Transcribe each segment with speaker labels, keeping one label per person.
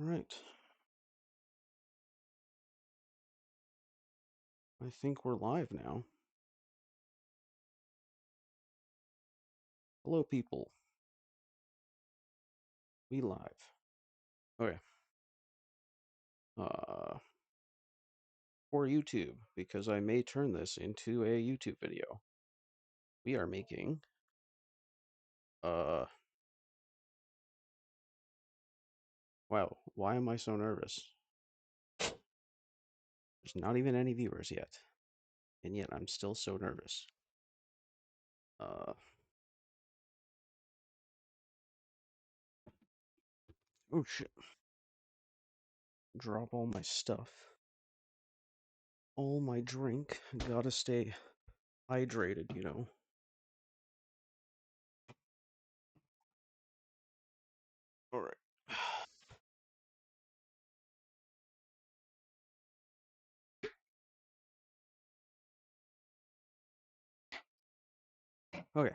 Speaker 1: Right. I think we're live now. Hello, people. We live. Okay. Uh, for YouTube, because I may turn this into a YouTube video. We are making, uh, wow, why am I so nervous? There's not even any viewers yet, and yet I'm still so nervous. Uh, oh shit. Drop all my stuff. All my drink. Gotta stay hydrated, you know. Alright. Okay.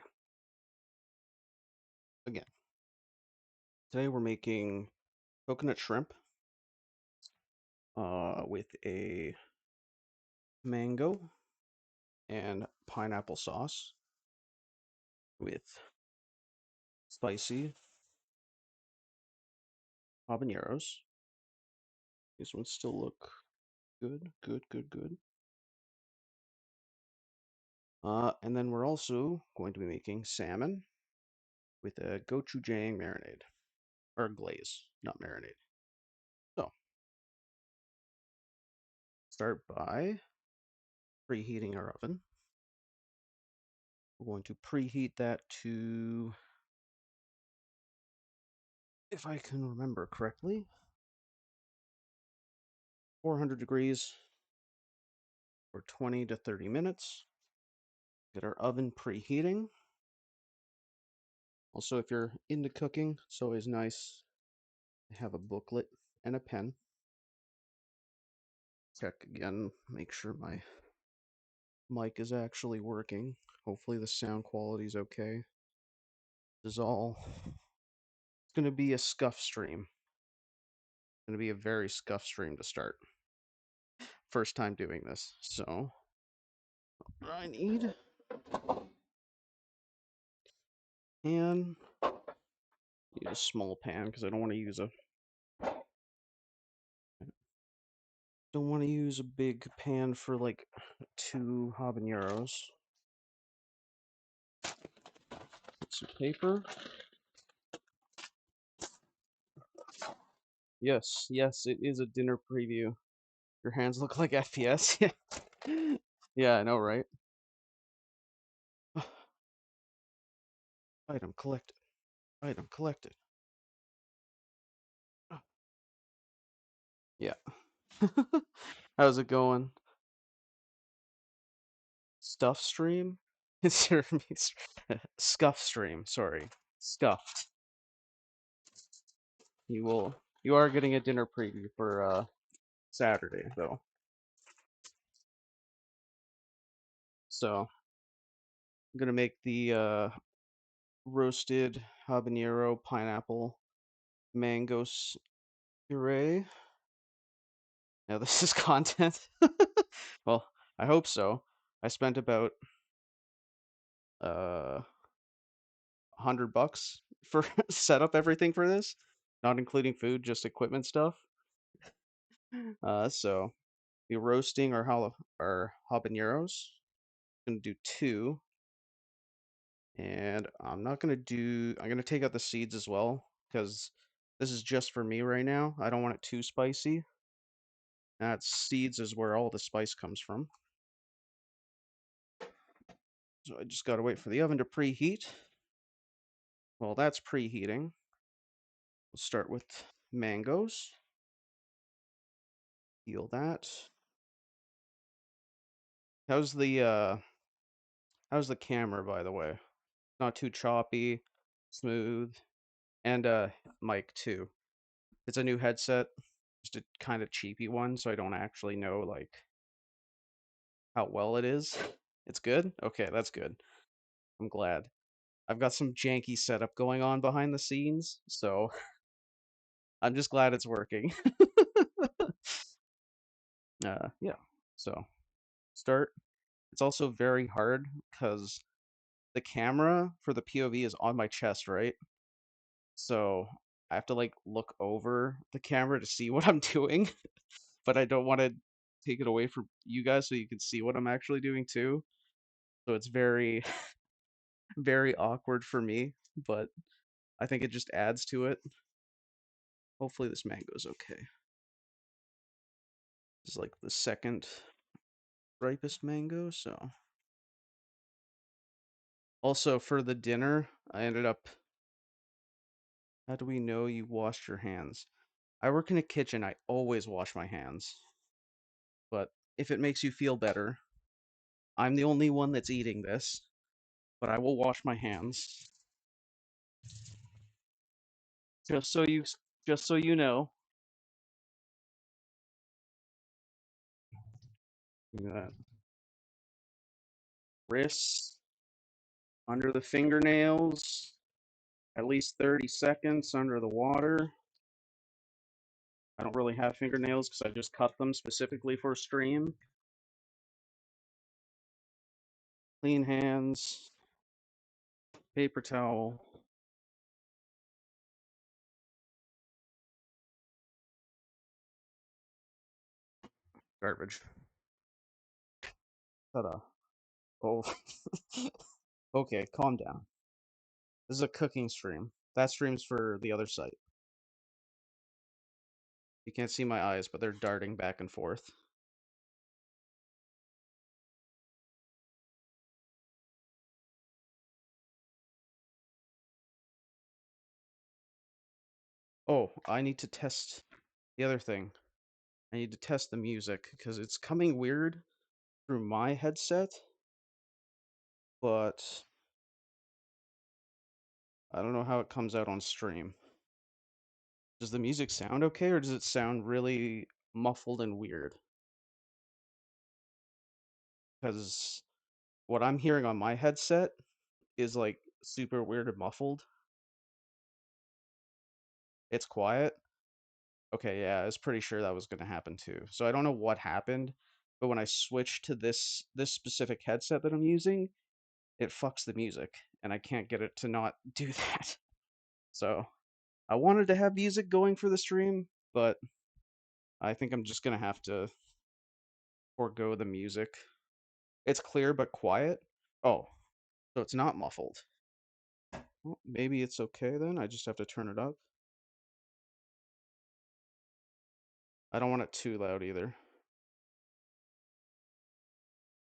Speaker 1: Again. Today we're making coconut shrimp with a mango and pineapple sauce with spicy habaneros. These ones still look good, good. And then we're also going to be making salmon with a gochujang marinade, or glaze, not marinade. So, start by preheating our oven. We're going to preheat that to, if I can remember correctly, 400 degrees for 20 to 30 minutes. Get our oven preheating. Also, if you're into cooking, it's always nice to have a booklet and a pen. Check again, make sure my mic is actually working. Hopefully the sound quality is okay. This is all, it's going to be a scuff stream. It's going to be a very scuff stream to start. First time doing this, so I need pan. Need a small pan because I don't want to use a big pan for like 2 habaneros. Get some paper. Yes, it is a dinner preview. Your hands look like FPS. Yeah, yeah, I know, right? Item collected. Item collected. Yeah. How's it going? Stuff stream? It's your scuff stream. Sorry, scuffed. You are getting a dinner preview for Saturday though. So I'm gonna make the roasted habanero pineapple mango puree. Now this is content. Well, I hope so. I spent about $100 for set up everything for this, not including food, just equipment stuff. So be roasting our habaneros. Gonna do two, and I'm gonna take out the seeds as well because this is just for me right now. I don't want it too spicy. That seeds is where all the spice comes from. So I just gotta wait for the oven to preheat. While that's preheating, we'll start with mangoes. Peel that. How's the uh how's the camera, by the way? Not too choppy, smooth, and mic too. It's a new headset, just a kind of cheapy one, so I don't actually know like how well it is. It's good? Okay, that's good. I'm glad. I've got some janky setup going on behind the scenes, so I'm just glad it's working. Yeah. So start. It's also very hard because the camera for the POV is on my chest, right? So I have to like look over the camera to see what I'm doing, but I don't want to take it away from you guys so you can see what I'm actually doing too. So it's very, very awkward for me, but I think it just adds to it. Hopefully this mango's okay. This is like the second ripest mango, so. Also for the dinner, I ended up, how do we know you washed your hands? I work in a kitchen, I always wash my hands. But if it makes you feel better, I'm the only one that's eating this, but I will wash my hands. Just so you just so you know. Uh, Wrists under the fingernails, at least 30 seconds under the water. I don't really have fingernails because I just cut them specifically for stream. Clean hands, paper towel. Garbage. Ta-da. Oh. Okay, calm down. This is a cooking stream. That stream's for the other site. You can't see my eyes, but they're darting back and forth. Oh, I need to test the other thing. I need to test the music because it's coming weird through my headset, but I don't know how it comes out on stream. Does the music sound okay or does it sound really muffled and weird? Because what I'm hearing on my headset is like super weird and muffled. It's quiet. Okay, yeah, I was pretty sure that was going to happen too. So I don't know what happened, but when I switched to this specific headset that I'm using, it fucks the music and I can't get it to not do that. So I wanted to have music going for the stream, but I think I'm just gonna have to forego the music. It's clear but quiet. Oh, so it's not muffled. Well, maybe it's okay then. I just have to turn it up. I don't want it too loud either.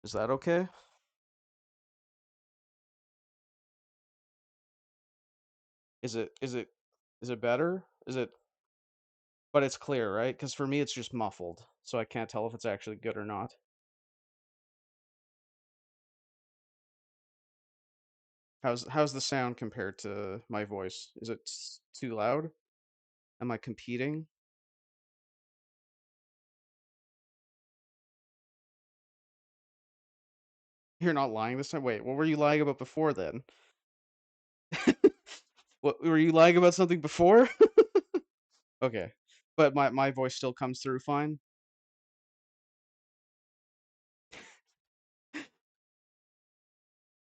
Speaker 1: Is that okay? Is it better? Is it but it's clear, right? Because for me it's just muffled, so I can't tell if it's actually good or not. How's the sound compared to my voice? Is it too loud? Am I competing? You're not lying this time? Wait, what were you lying about before then? What were you lying about something before? Okay. But my voice still comes through fine.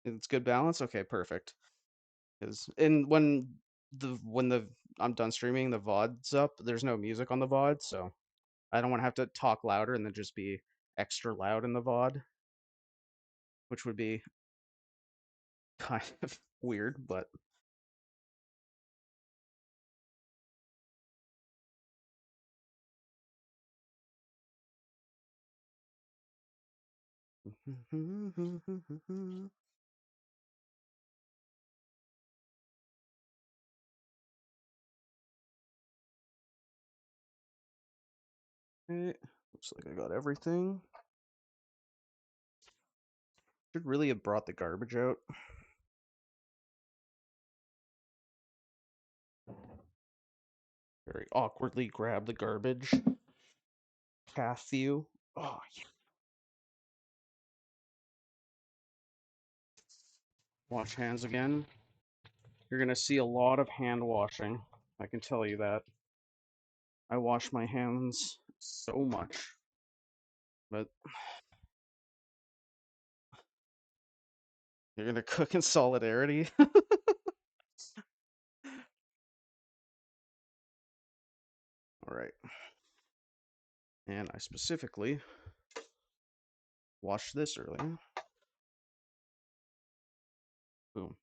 Speaker 1: It's good balance. Okay, perfect. Because and when the I'm done streaming, the VOD's up. There's no music on the VOD, so I don't want to have to talk louder and then just be extra loud in the VOD, which would be kind of weird, but okay. Looks like I got everything. Should really have brought the garbage out. Very awkwardly grab the garbage. Calf view. Oh, yeah. Wash hands again. You're gonna see a lot of hand washing. I can tell you that. I wash my hands so much, but you're gonna cook in solidarity. All right. And I specifically washed this earlier. Boom.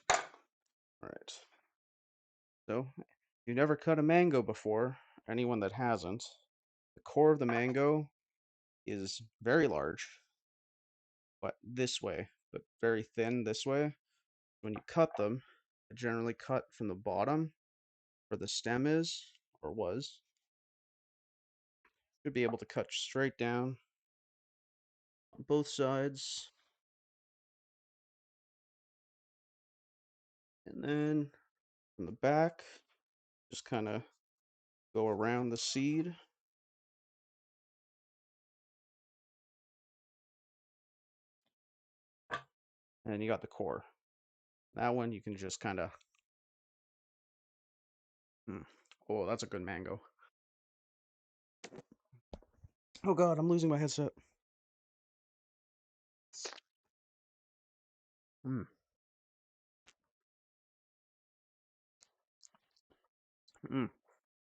Speaker 1: All right. So, if you never cut a mango before, anyone that hasn't, the core of the mango is very large, but this way, but very thin this way. When you cut them, I generally cut from the bottom where the stem is, or was. Should be able to cut straight down on both sides. And then from the back, just kind of go around the seed. And you got the core. That one you can just kind of... Oh, that's a good mango. Oh god, I'm losing my headset. Mm. Mm.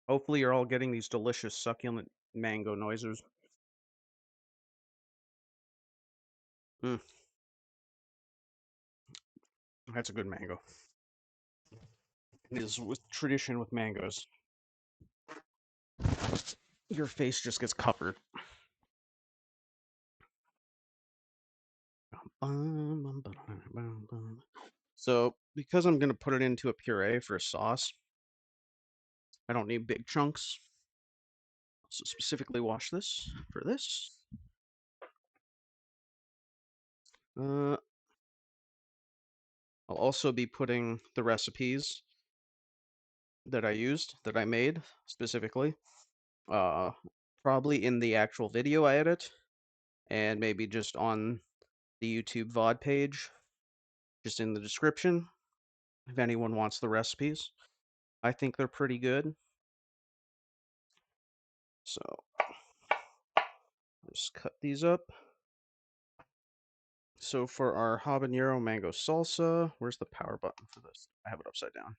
Speaker 1: Hopefully you're all getting these delicious succulent mango noises. Mm. That's a good mango. It is with tradition with mangoes. Your face just gets covered. So, because I'm going to put it into a puree for a sauce, I don't need big chunks. So specifically wash this for this. I'll also be putting the recipes that I used, that I made specifically, probably in the actual video I edit, and maybe just on the YouTube VOD page, just in the description, if anyone wants the recipes. I think they're pretty good. So, just cut these up. So for our habanero mango salsa, where's the power button for this? I have it upside down.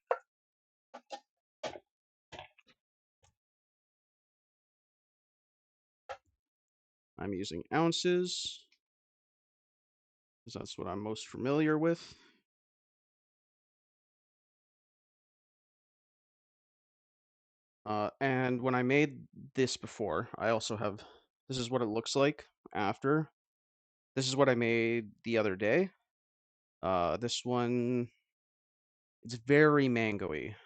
Speaker 1: I'm using ounces, because that's what I'm most familiar with. And when I made this before, I also have, this is what it looks like after. This is what I made the other day. This one, it's very mango-y.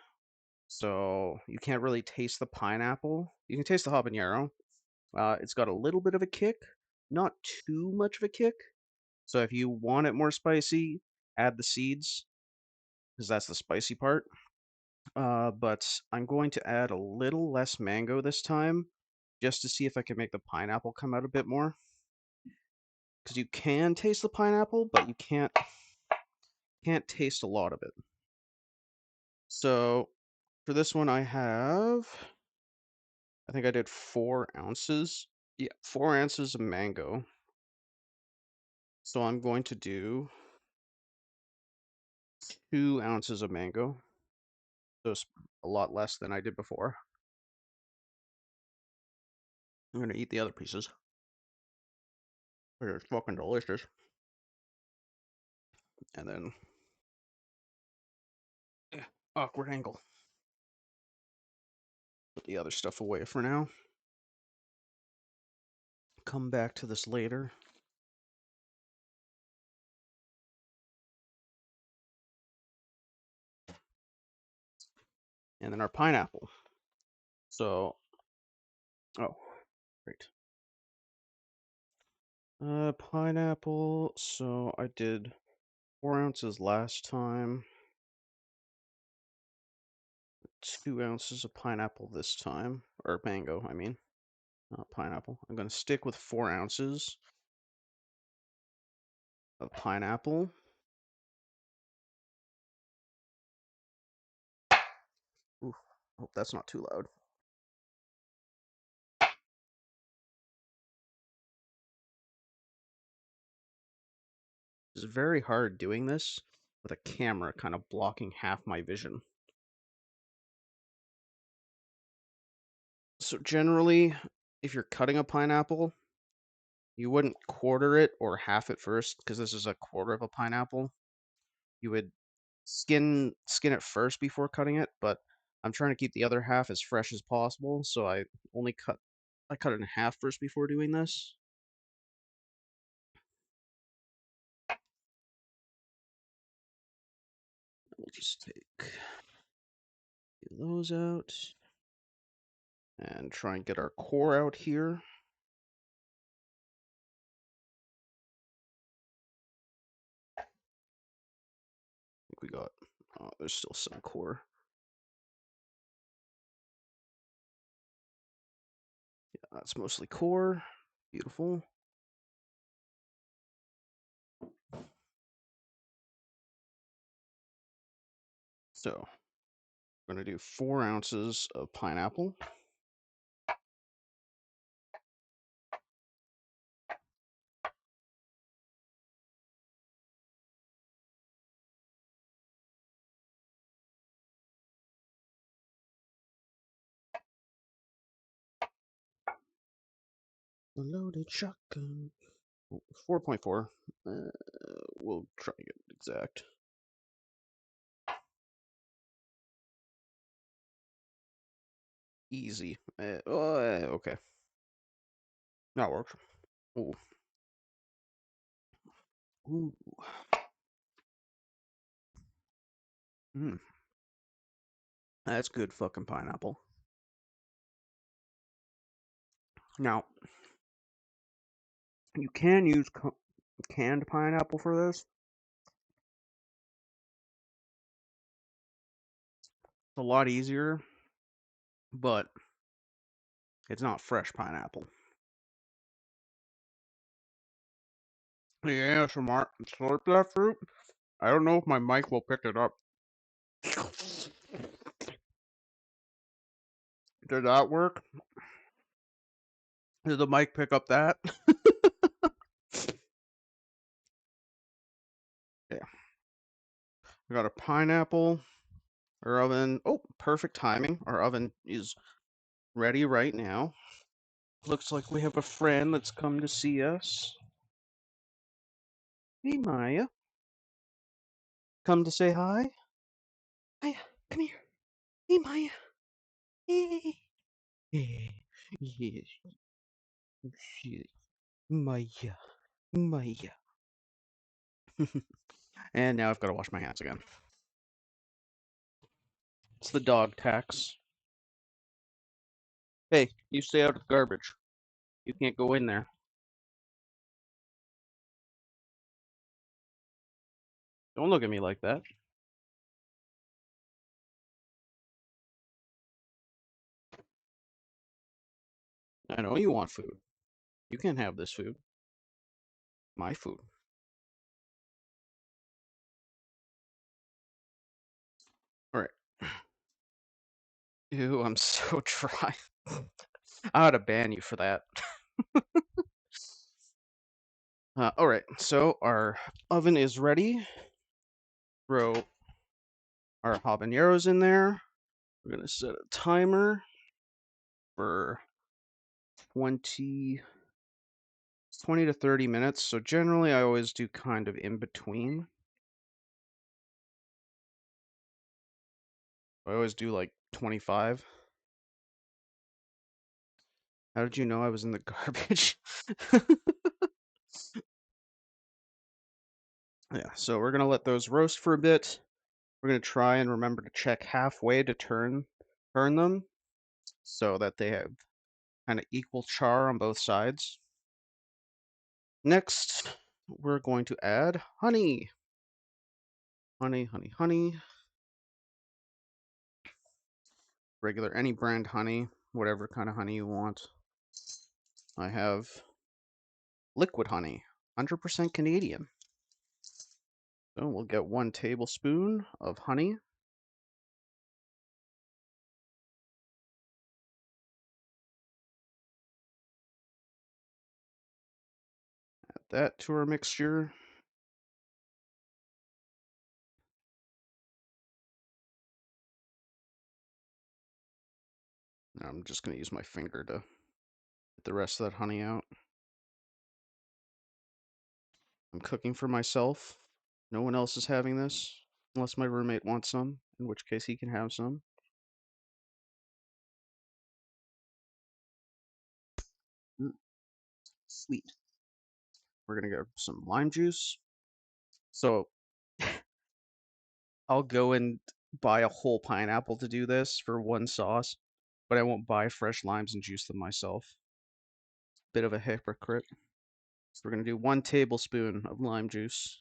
Speaker 1: So you can't really taste the pineapple. You can taste the habanero. It's got a little bit of a kick, not too much of a kick. So if you want it more spicy, add the seeds, because that's the spicy part. But I'm going to add a little less mango this time, just to see if I can make the pineapple come out a bit more. Because you can taste the pineapple, but you can't taste a lot of it. So for this one, I think I did 4 ounces. Yeah, 4 ounces of mango. So I'm going to do 2 ounces of mango. So it's a lot less than I did before. I'm going to eat the other pieces. It's fucking delicious. And then, awkward angle. Put the other stuff away for now. Come back to this later. And then our pineapple. So, oh, great. Pineapple. So I did 4 ounces last time. 2 ounces of pineapple this time. Or mango, I mean. Not pineapple. I'm going to stick with 4 ounces of pineapple. Ooh, Hope that's not too loud. It's very hard doing this with a camera kind of blocking half my vision. So generally, if you're cutting a pineapple, you wouldn't quarter it or half it first, because this is a quarter of a pineapple. You would skin it first before cutting it, but I'm trying to keep the other half as fresh as possible, so I cut it in half first before doing this. We'll just take those out and try and get our core out here. I think we got, oh, there's still some core. Yeah, that's mostly core. Beautiful. So, we're going to do 4 ounces of pineapple. A loaded shotgun. 4.4. We'll try to get it exact. Easy. Okay. That works. Ooh. Ooh. Mm. That's good fucking pineapple. Now, you can use canned pineapple for this. It's a lot easier, but it's not fresh pineapple. Yeah, smart. Slurp that fruit. I don't know if my mic will pick it up. Did that work? Did the mic pick up that? Yeah. We got a pineapple. Our oven. Oh, perfect timing. Our oven is ready right now. Looks like we have a friend that's come to see us. Hey, Maya. Come to say hi? Maya, come here. Hey, Maya. Hey. Hey. Yes. She. Maya. Maya. And now I've got to wash my hands again. It's the dog tax. Hey, you stay out of the garbage. You can't go in there. Don't look at me like that. I know you want food. You can't have this food. My food. All right. Ew, I'm so dry. I ought to ban you for that. All right, so our oven is ready. Throw our habaneros in there. We're gonna set a timer for 20 to 30 minutes. So generally I always do kind of in between. I always do like 25. How did you know I was in the garbage? Yeah, so we're gonna let those roast for a bit. We're gonna try and remember to check halfway to turn them so that they have kind of equal char on both sides. Next, we're going to add honey. Honey, honey, honey. Regular, any brand honey, whatever kind of honey you want. I have liquid honey, 100% Canadian. So we'll get 1 tablespoon of honey. that to our mixture. Now I'm just going to use my finger to get the rest of that honey out. I'm cooking for myself. No one else is having this, unless my roommate wants some, in which case he can have some. Sweet. We're going to get some lime juice. So I'll go and buy a whole pineapple to do this for one sauce, but I won't buy fresh limes and juice them myself. Bit of a hypocrite. So we're going to do 1 tablespoon of lime juice.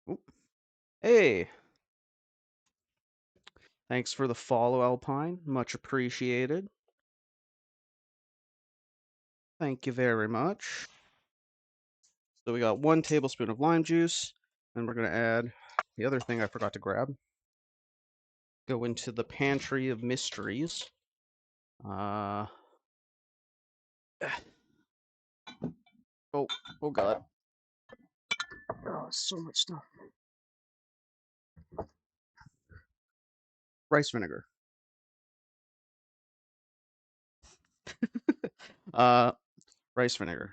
Speaker 1: Oop. Hey, thanks for the follow, Alpine. Much appreciated. Thank you very much. So we got 1 tablespoon of lime juice, and we're going to add the other thing I forgot to grab. Go into the pantry of mysteries. Oh, oh God. Oh, so much stuff. Rice vinegar. uh, Rice vinegar.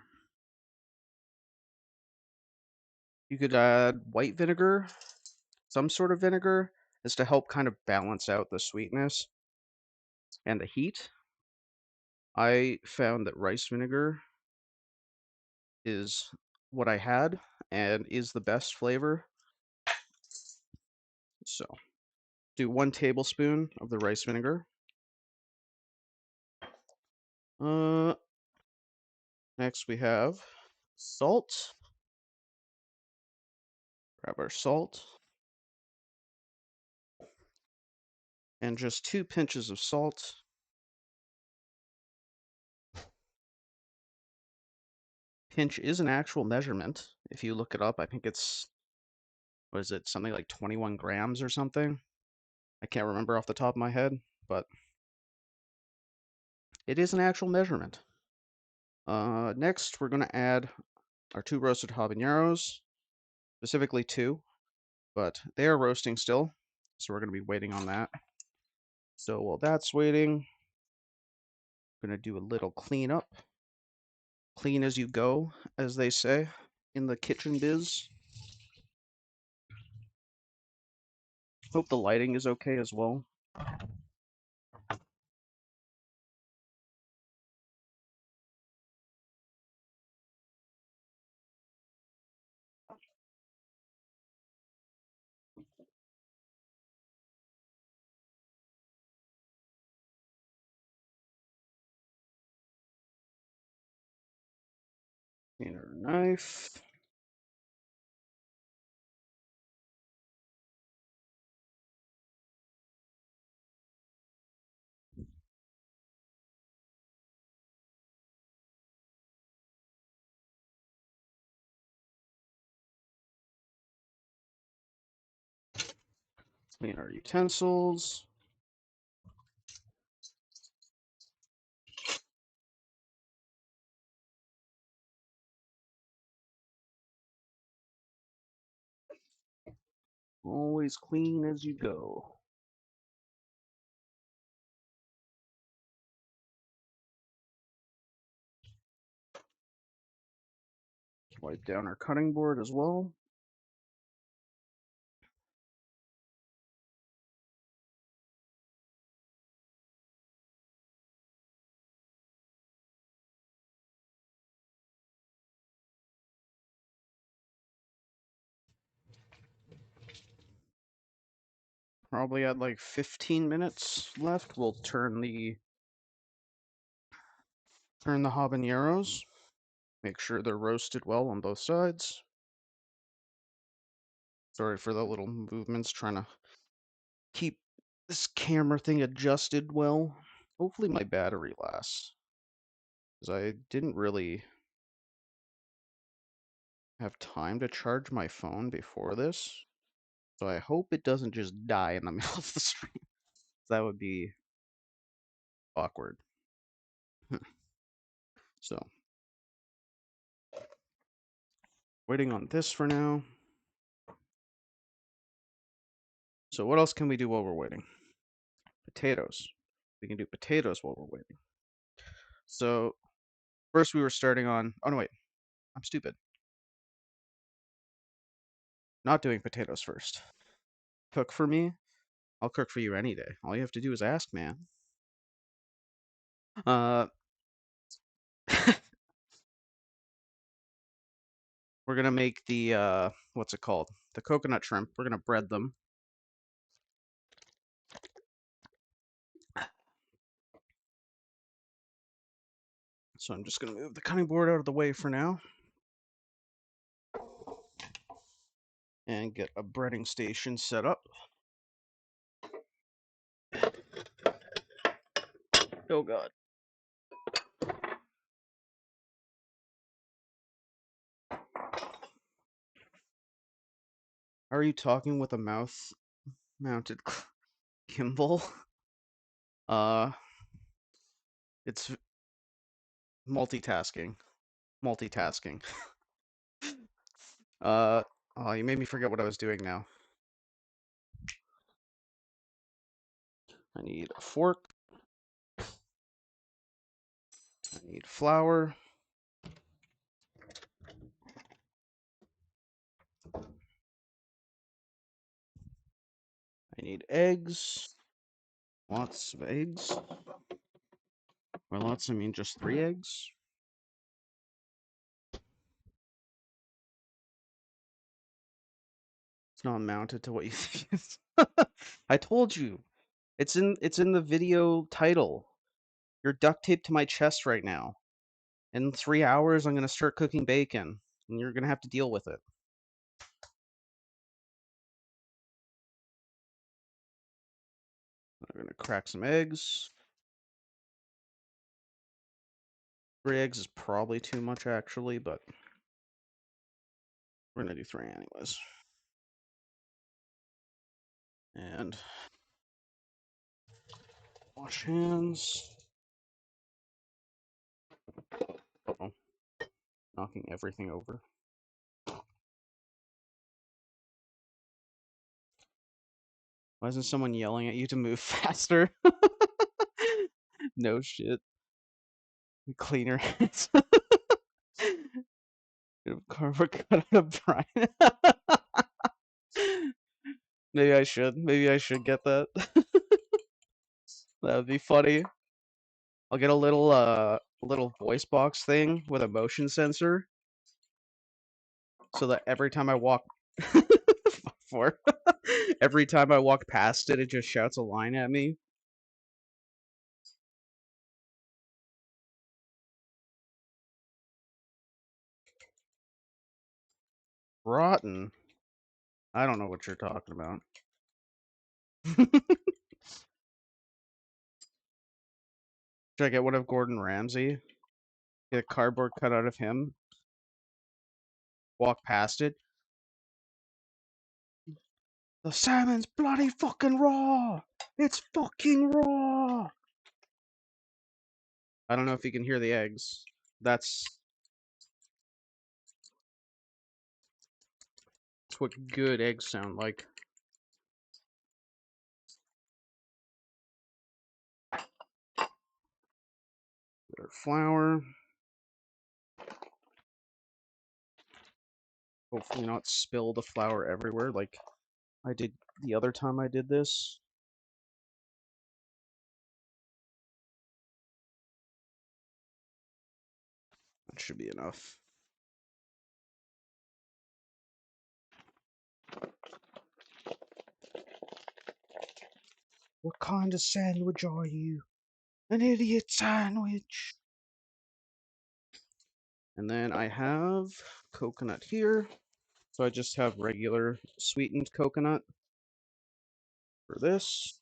Speaker 1: You could add white vinegar, some sort of vinegar, is to help kind of balance out the sweetness and the heat. I found that rice vinegar is what I had and is the best flavor. So do 1 tablespoon of the rice vinegar. Next we have salt. Grab our salt. And just 2 pinches of salt. Pinch is an actual measurement. If you look it up, I think it's, what is it, something like 21 grams or something? I can't remember off the top of my head, but it is an actual measurement. Next, we're going to add our 2 roasted habaneros, specifically 2, but they are roasting still, so we're going to be waiting on that. So while that's waiting, I'm going to do a little cleanup. Clean as you go, as they say in the kitchen biz. Hope the lighting is okay as well. And our knife. Clean our utensils. Always clean as you go. Wipe down our cutting board as well. Probably at like 15 minutes left. We'll turn the habaneros. Make sure they're roasted well on both sides. Sorry for the little movements, trying to keep this camera thing adjusted well. Hopefully my battery lasts, because I didn't really have time to charge my phone before this. So I hope it doesn't just die in the middle of the stream. That would be awkward. So, waiting on this for now. So what else can we do while we're waiting? Potatoes. We can do potatoes while we're waiting. So first we were starting on, oh no, wait, I'm stupid. Not doing potatoes first. Cook for me? I'll cook for you any day. All you have to do is ask, man. Uh, we're gonna make the, what's it called? The coconut shrimp. We're gonna bread them. So I'm just gonna move the cutting board out of the way for now. And get a breading station set up. Oh god. Are you talking with a mouth mounted gimbal? Uh, it's multitasking. Multitasking. Oh, you made me forget what I was doing now. I need a fork. I need flour. I need eggs. Lots of eggs. By lots, I mean just 3 eggs. It's not mounted to what you think it is. I told you. It's in the video title. You're duct taped to my chest right now. In 3 hours, I'm gonna start cooking bacon, and you're gonna have to deal with it. I'm gonna crack some eggs. 3 eggs is probably too much, actually, but we're gonna do 3 anyways. And wash hands. Uh-oh. Knocking everything over. Why isn't someone yelling at you to move faster? No shit. Clean your hands. Cardboard cut out of brine. Maybe I should. Maybe I should get that. That would be funny. I'll get a little voice box thing with a motion sensor, so that every time I walk for every time I walk past it, it just shouts a line at me. Rotten. I don't know what you're talking about. Should I get one of Gordon Ramsay? Get a cardboard cut out of him? Walk past it? The salmon's bloody fucking raw! It's fucking raw! I don't know if you can hear the eggs. That's what good eggs sound like. Bit of flour. Hopefully not spill the flour everywhere like I did the other time I did this. That should be enough. What kind of sandwich are you? An idiot sandwich. And then I have coconut here. So I just have regular sweetened coconut for this.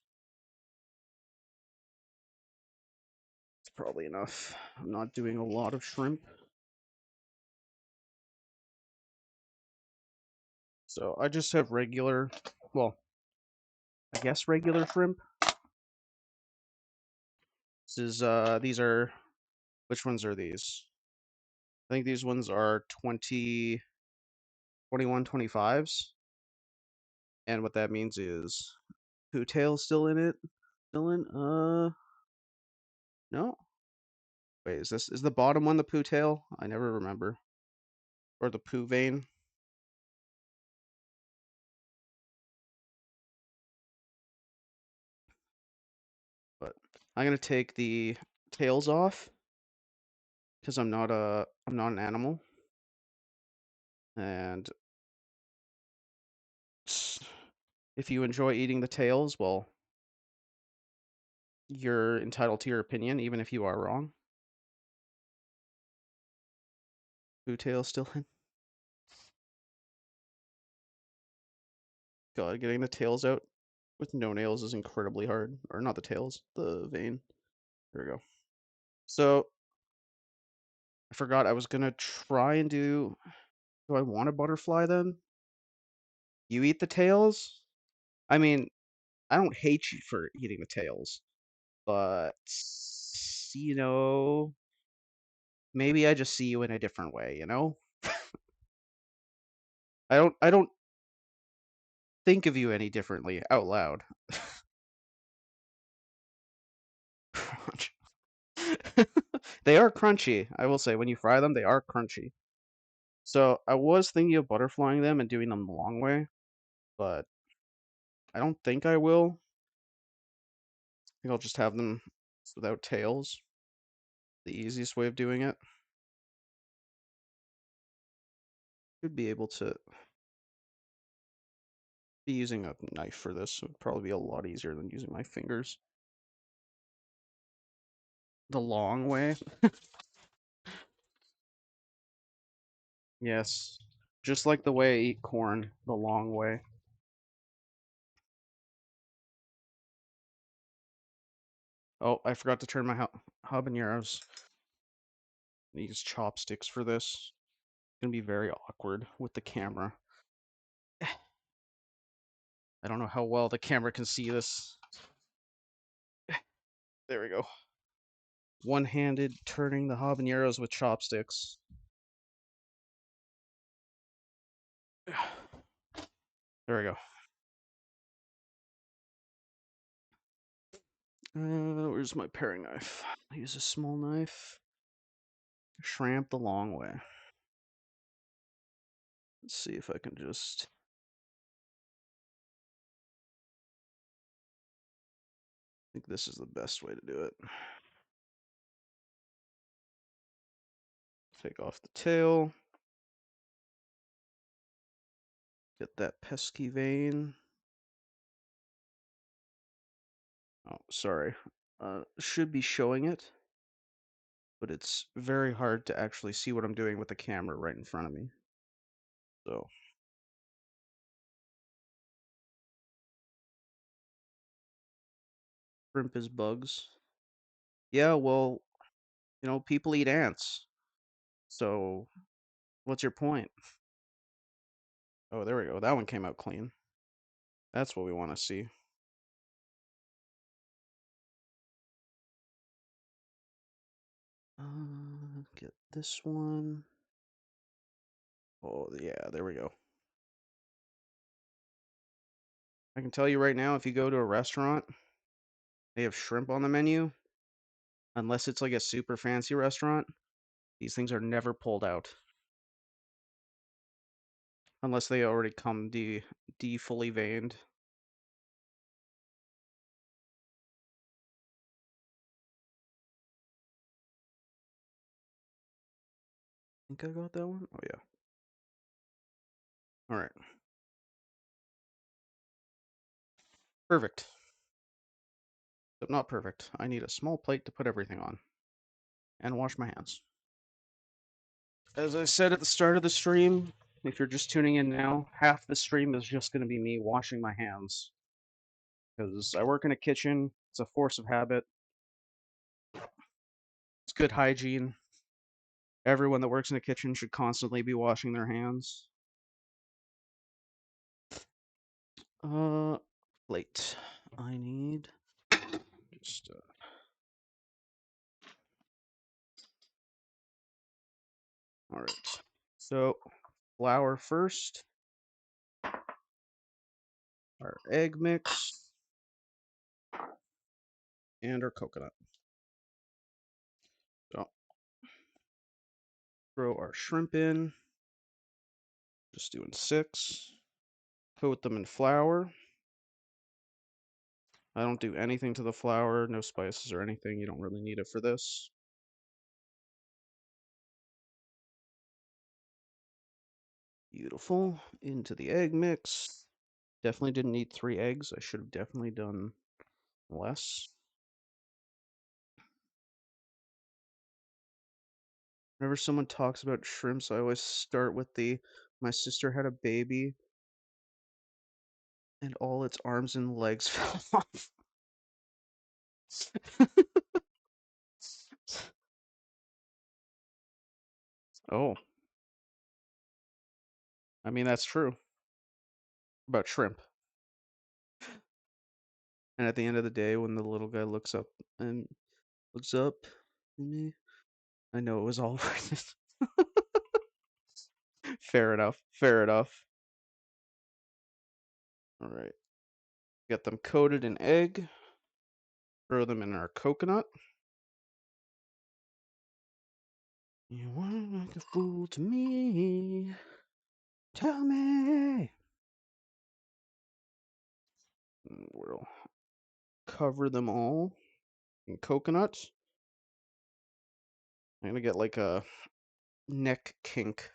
Speaker 1: It's probably enough. I'm not doing a lot of shrimp. So I just have regular, well, I guess regular shrimp. This is, these are, which ones are these? I think these ones are 21, 25s. And what that means is poo tail's still in it. Still in? No. Wait, is the bottom one the poo tail? I never remember. Or the poo vein? But I'm gonna take the tails off because I'm not an animal. And if you enjoy eating the tails, well, you're entitled to your opinion, even if you are wrong. Poo tail still in. God, getting the tails out with no nails is incredibly hard. Or not the tails, the vein. There we go. So I forgot I was gonna try and do I want a butterfly then? You eat the tails? I mean, I don't hate you for eating the tails, but you know, maybe I just see you in a different way, you know? I don't think of you any differently out loud. Crunch. They are crunchy, I will say. When you fry them, they are crunchy. So I was thinking of butterflying them and doing them the long way, but I don't think I will. I think I'll just have them without tails. The easiest way of doing it. Should be able to be using a knife for this. It would probably be a lot easier than using my fingers. The long way? Yes. Just like the way I eat corn, the long way. Oh, I forgot to turn my habaneros. I use chopsticks for this. It's gonna be very awkward with the camera. I don't know how well the camera can see this. There we go. One-handed turning the habaneros with chopsticks. There we go. Where's my paring knife? I'll use a small knife. Shrimp the long way. Let's see if I can just... I think this is the best way to do it. Take off the tail. Get that pesky vein. Oh, sorry. Should be showing it, but it's very hard to actually see what I'm doing with the camera right in front of me. So, shrimp is bugs. Yeah, well, people eat ants. So, what's your point? Oh, there we go. That one came out clean. That's what we want to see. Get this one. Oh, yeah, there we go. I can tell you right now, if you go to a restaurant, they have shrimp on the menu, unless it's like a super fancy restaurant, these things are never pulled out. Unless they already come fully veined. I think I got that one? Oh, yeah. Alright. Perfect. But not perfect. I need a small plate to put everything on. And wash my hands. As I said at the start of the stream, if you're just tuning in now, half the stream is just going to be me washing my hands. Because I work in a kitchen, it's a force of habit. It's good hygiene. Everyone that works in a kitchen should constantly be washing their hands. Plate. I need just All right. So, flour first. Our egg mix. And our coconut. So, throw our shrimp in. Just doing 6. Coat them in flour. I don't do anything to the flour, no spices or anything. You don't really need it for this. Beautiful. Into the egg mix. Definitely didn't need 3 eggs. I should have definitely done less. Whenever someone talks about shrimps, I always start with my sister had a baby and all its arms and legs fell off. Oh, I mean, that's true about shrimp. And at the end of the day, when the little guy and looks up at me, I know it was all worth it. Fair enough. Fair enough. All right. Get them coated in egg. Throw them in our coconut. You wanna make a fool to me? Tell me. We'll cover them all in coconut. I'm gonna get like a neck kink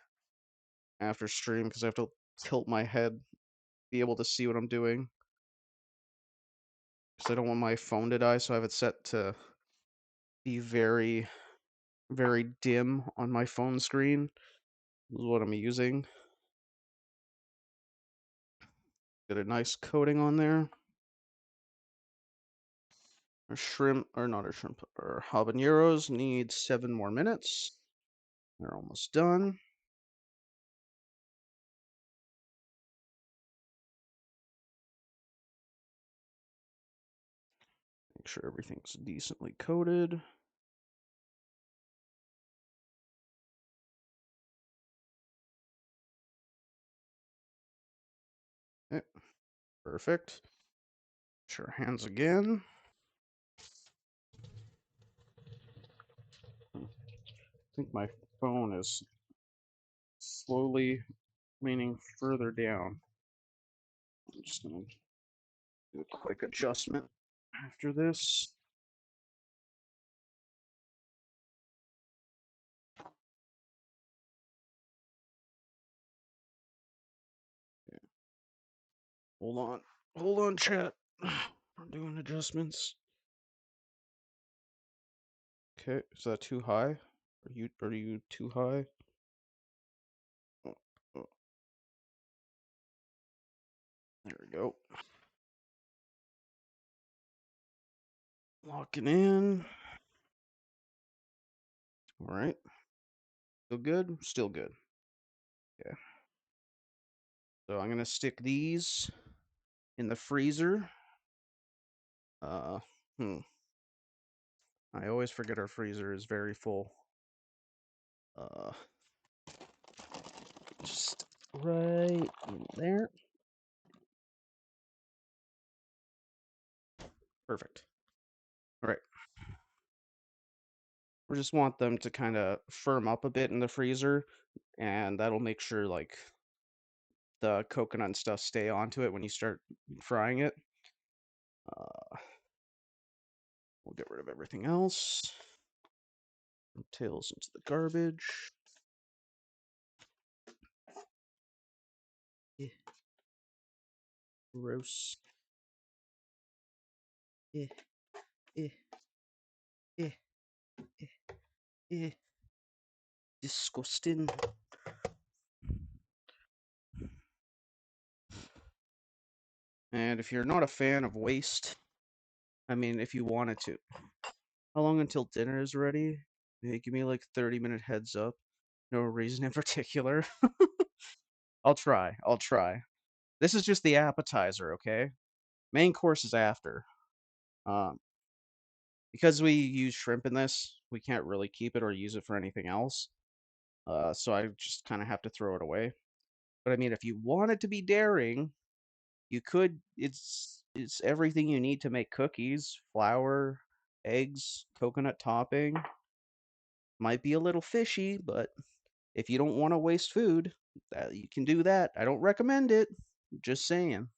Speaker 1: after stream because I have to tilt my head, be able to see what I'm doing. Because I don't want my phone to die, so I have it set to be very, very dim on my phone screen. This is what I'm using. Get a nice coating on there. Our shrimp, or not our shrimp, our habaneros need 7 more minutes. They're almost done. Make sure everything's decently coated. Okay, perfect. Wash our hands again. I think my phone is slowly leaning further down. I'm just going to do a quick adjustment after this. Okay. Hold on, chat. I'm doing adjustments. Okay, is that too high? Are you too high? Oh, oh. There we go. Locking in. All right. Still good? Still good. Okay. So I'm gonna stick these in the freezer. Uh, hmm. I always forget our freezer is very full. Uh, just right in there. Perfect. All right. We just want them to kind of firm up a bit in the freezer, and that'll make sure like the coconut and stuff stay onto it when you start frying it. We'll get rid of everything else. Tails into the garbage. Yeah. Gross. Yeah. Yeah. Yeah. Yeah. Yeah. Disgusting. And if you're not a fan of waste, I mean, if you wanted to, how long until dinner is ready? Give me like 30-minute heads up. No reason in particular. I'll try. I'll try. This is just the appetizer, okay? Main course is after. Um, because we use shrimp in this, we can't really keep it or use it for anything else. So I just kind of have to throw it away. But I mean, if you wanted to be daring, you could. It's everything you need to make cookies: flour, eggs, coconut topping. Might be a little fishy, but if you don't want to waste food, you can do that. I don't recommend it. Just saying.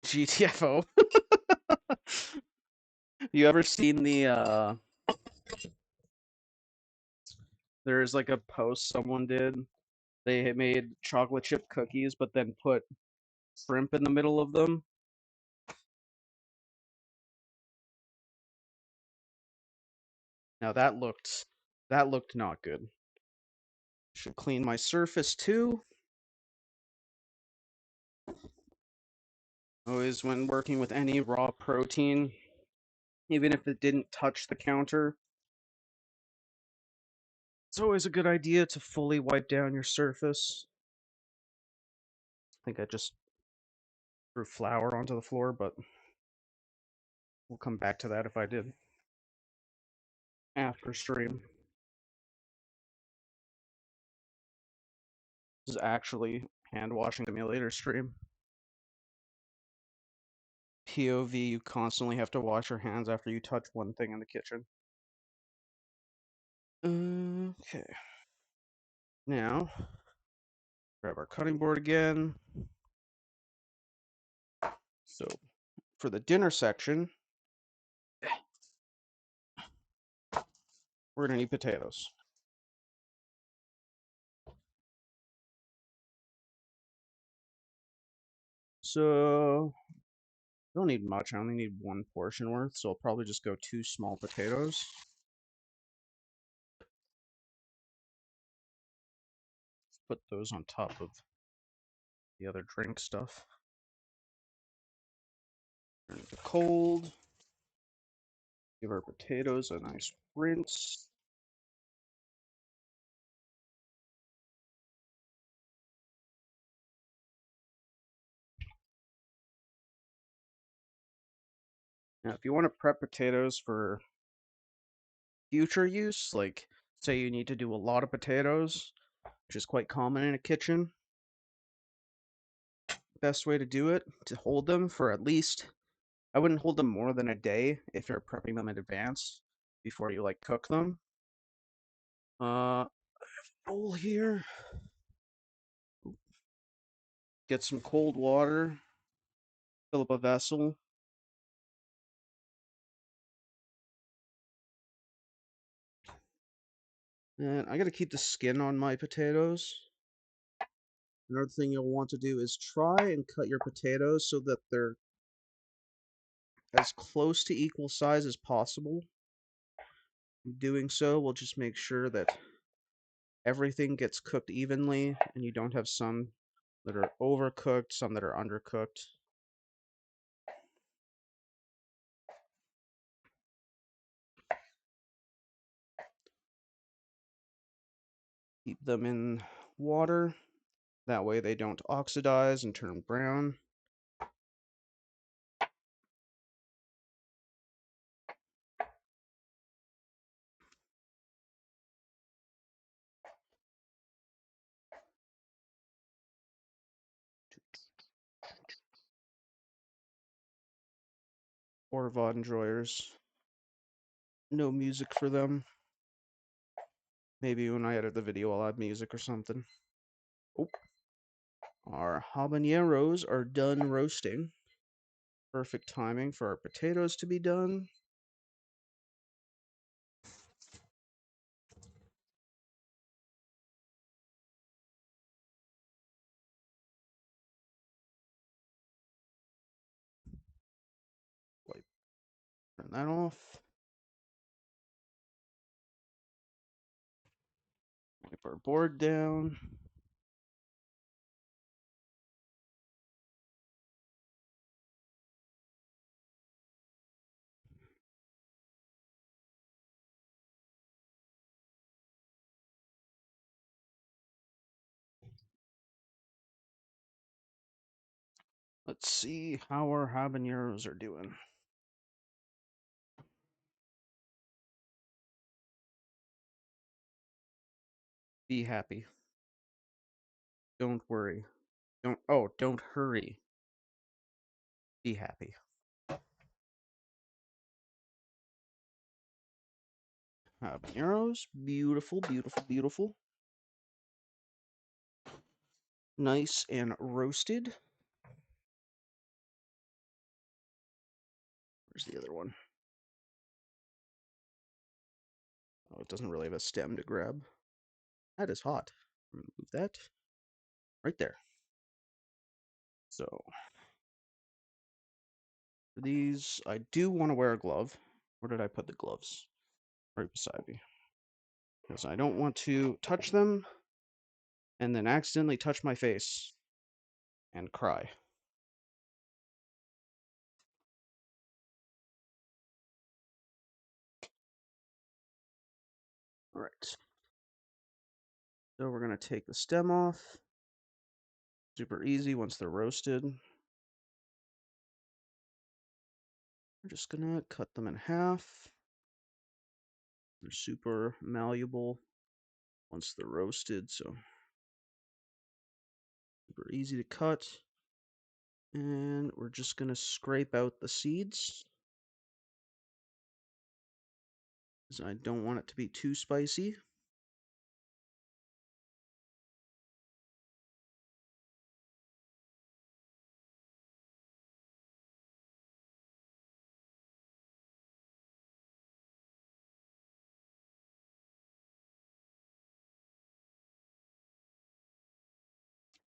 Speaker 1: GTFO. You ever seen there's like a post someone did. They had made chocolate chip cookies, but then put shrimp in the middle of them. Now that looked not good. Should clean my surface too. Always when working with any raw protein, even if it didn't touch the counter, it's always a good idea to fully wipe down your surface. I think I just threw flour onto the floor, but we'll come back to that if I did after stream. This is actually hand washing simulator stream. POV, you constantly have to wash your hands after you touch one thing in the kitchen. Okay. Now, grab our cutting board again. So, for the dinner section, we're going to need potatoes. So, I don't need much. I only need one portion worth, so I'll probably just go 2 small potatoes. Put those on top of the other drink stuff. Turn it to cold. Give our potatoes a nice rinse. Now, if you want to prep potatoes for future use, like say you need to do a lot of potatoes, which is quite common in a kitchen, best way to do it to hold them for at least, I wouldn't hold them more than a day if you're prepping them in advance before you like cook them. Bowl here. Get some cold water. Fill up a vessel. And I gotta keep the skin on my potatoes. Another thing you'll want to do is try and cut your potatoes so that they're as close to equal size as possible. In doing so will just make sure that everything gets cooked evenly and you don't have some that are overcooked, some that are undercooked. Keep them in water. That way they don't oxidize and turn brown. Or Vaughn drawers. No music for them. Maybe when I edit the video, I'll add music or something. Oh, our habaneros are done roasting. Perfect timing for our potatoes to be done. Turn that off. Wipe our board down. Let's see how our habaneros are doing. Be happy. Don't worry. Don't hurry. Be happy. Habaneros. Beautiful, beautiful, beautiful. Nice and roasted. Where's the other one? Oh, it doesn't really have a stem to grab. That is hot. Move that. Right there. So, for these, I do want to wear a glove. Where did I put the gloves? Right beside me. Because I don't want to touch them and then accidentally touch my face and cry. All right. So we're going to take the stem off. Super easy once they're roasted. We're just going to cut them in half. They're super malleable once they're roasted, so super easy to cut. And we're just going to scrape out the seeds, because I don't want it to be too spicy.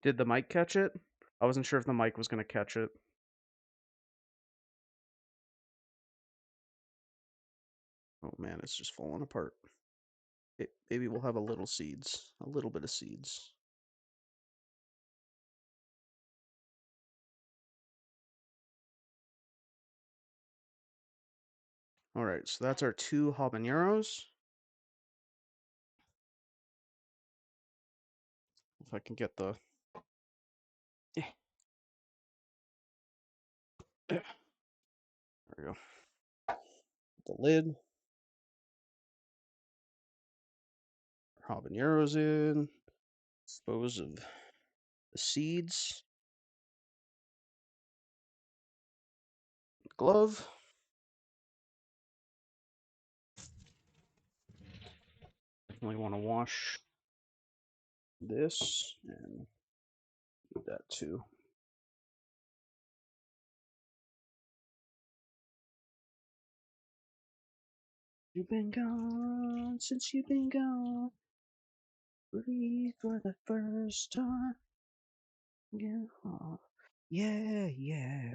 Speaker 1: Did the mic catch it? I wasn't sure if the mic was going to catch it. Oh man, it's just falling apart. Maybe we'll have a little seeds, a little bit of seeds. All right, so that's our 2 habaneros. If I can get the... There we go. The lid. Habaneros in. Dispose of the seeds. Glove. Definitely want to wash this and do that too. You've been gone since you've been gone. Breathe for the first time. Yeah, yeah.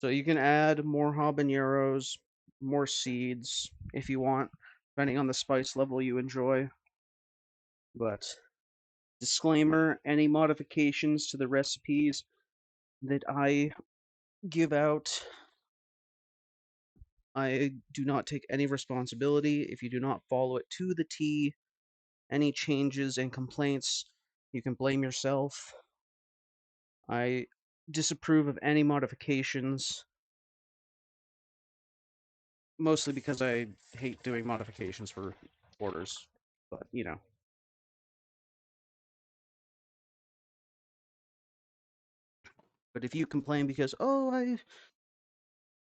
Speaker 1: So you can add more habaneros, more seeds if you want, depending on the spice level you enjoy. But disclaimer, any modifications to the recipes that I give out, I do not take any responsibility. If you do not follow it to the T, any changes and complaints, you can blame yourself. I disapprove of any modifications, mostly because I hate doing modifications for orders. But, you know. But if you complain because, oh,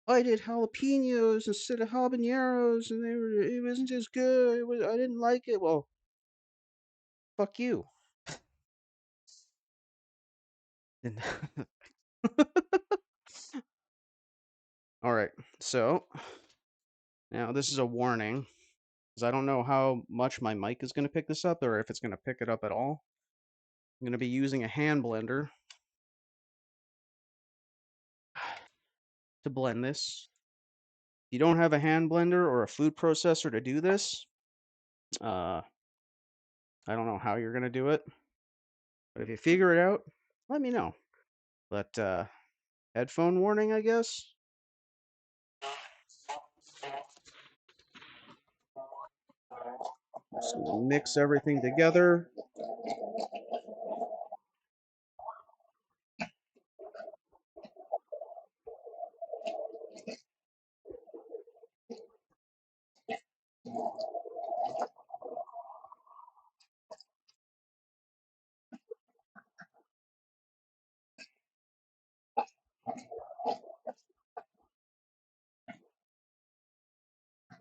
Speaker 1: I did jalapenos instead of habaneros and it wasn't as good, I didn't like it, well, fuck you. All right, so now this is a warning, because I don't know how much my mic is going to pick this up or if it's going to pick it up at all. I'm going to be using a hand blender to blend this. If you don't have a hand blender or a food processor to do this, I don't know how you're going to do it. But if you figure it out, let me know. But headphone warning, I guess. Just gonna mix everything together.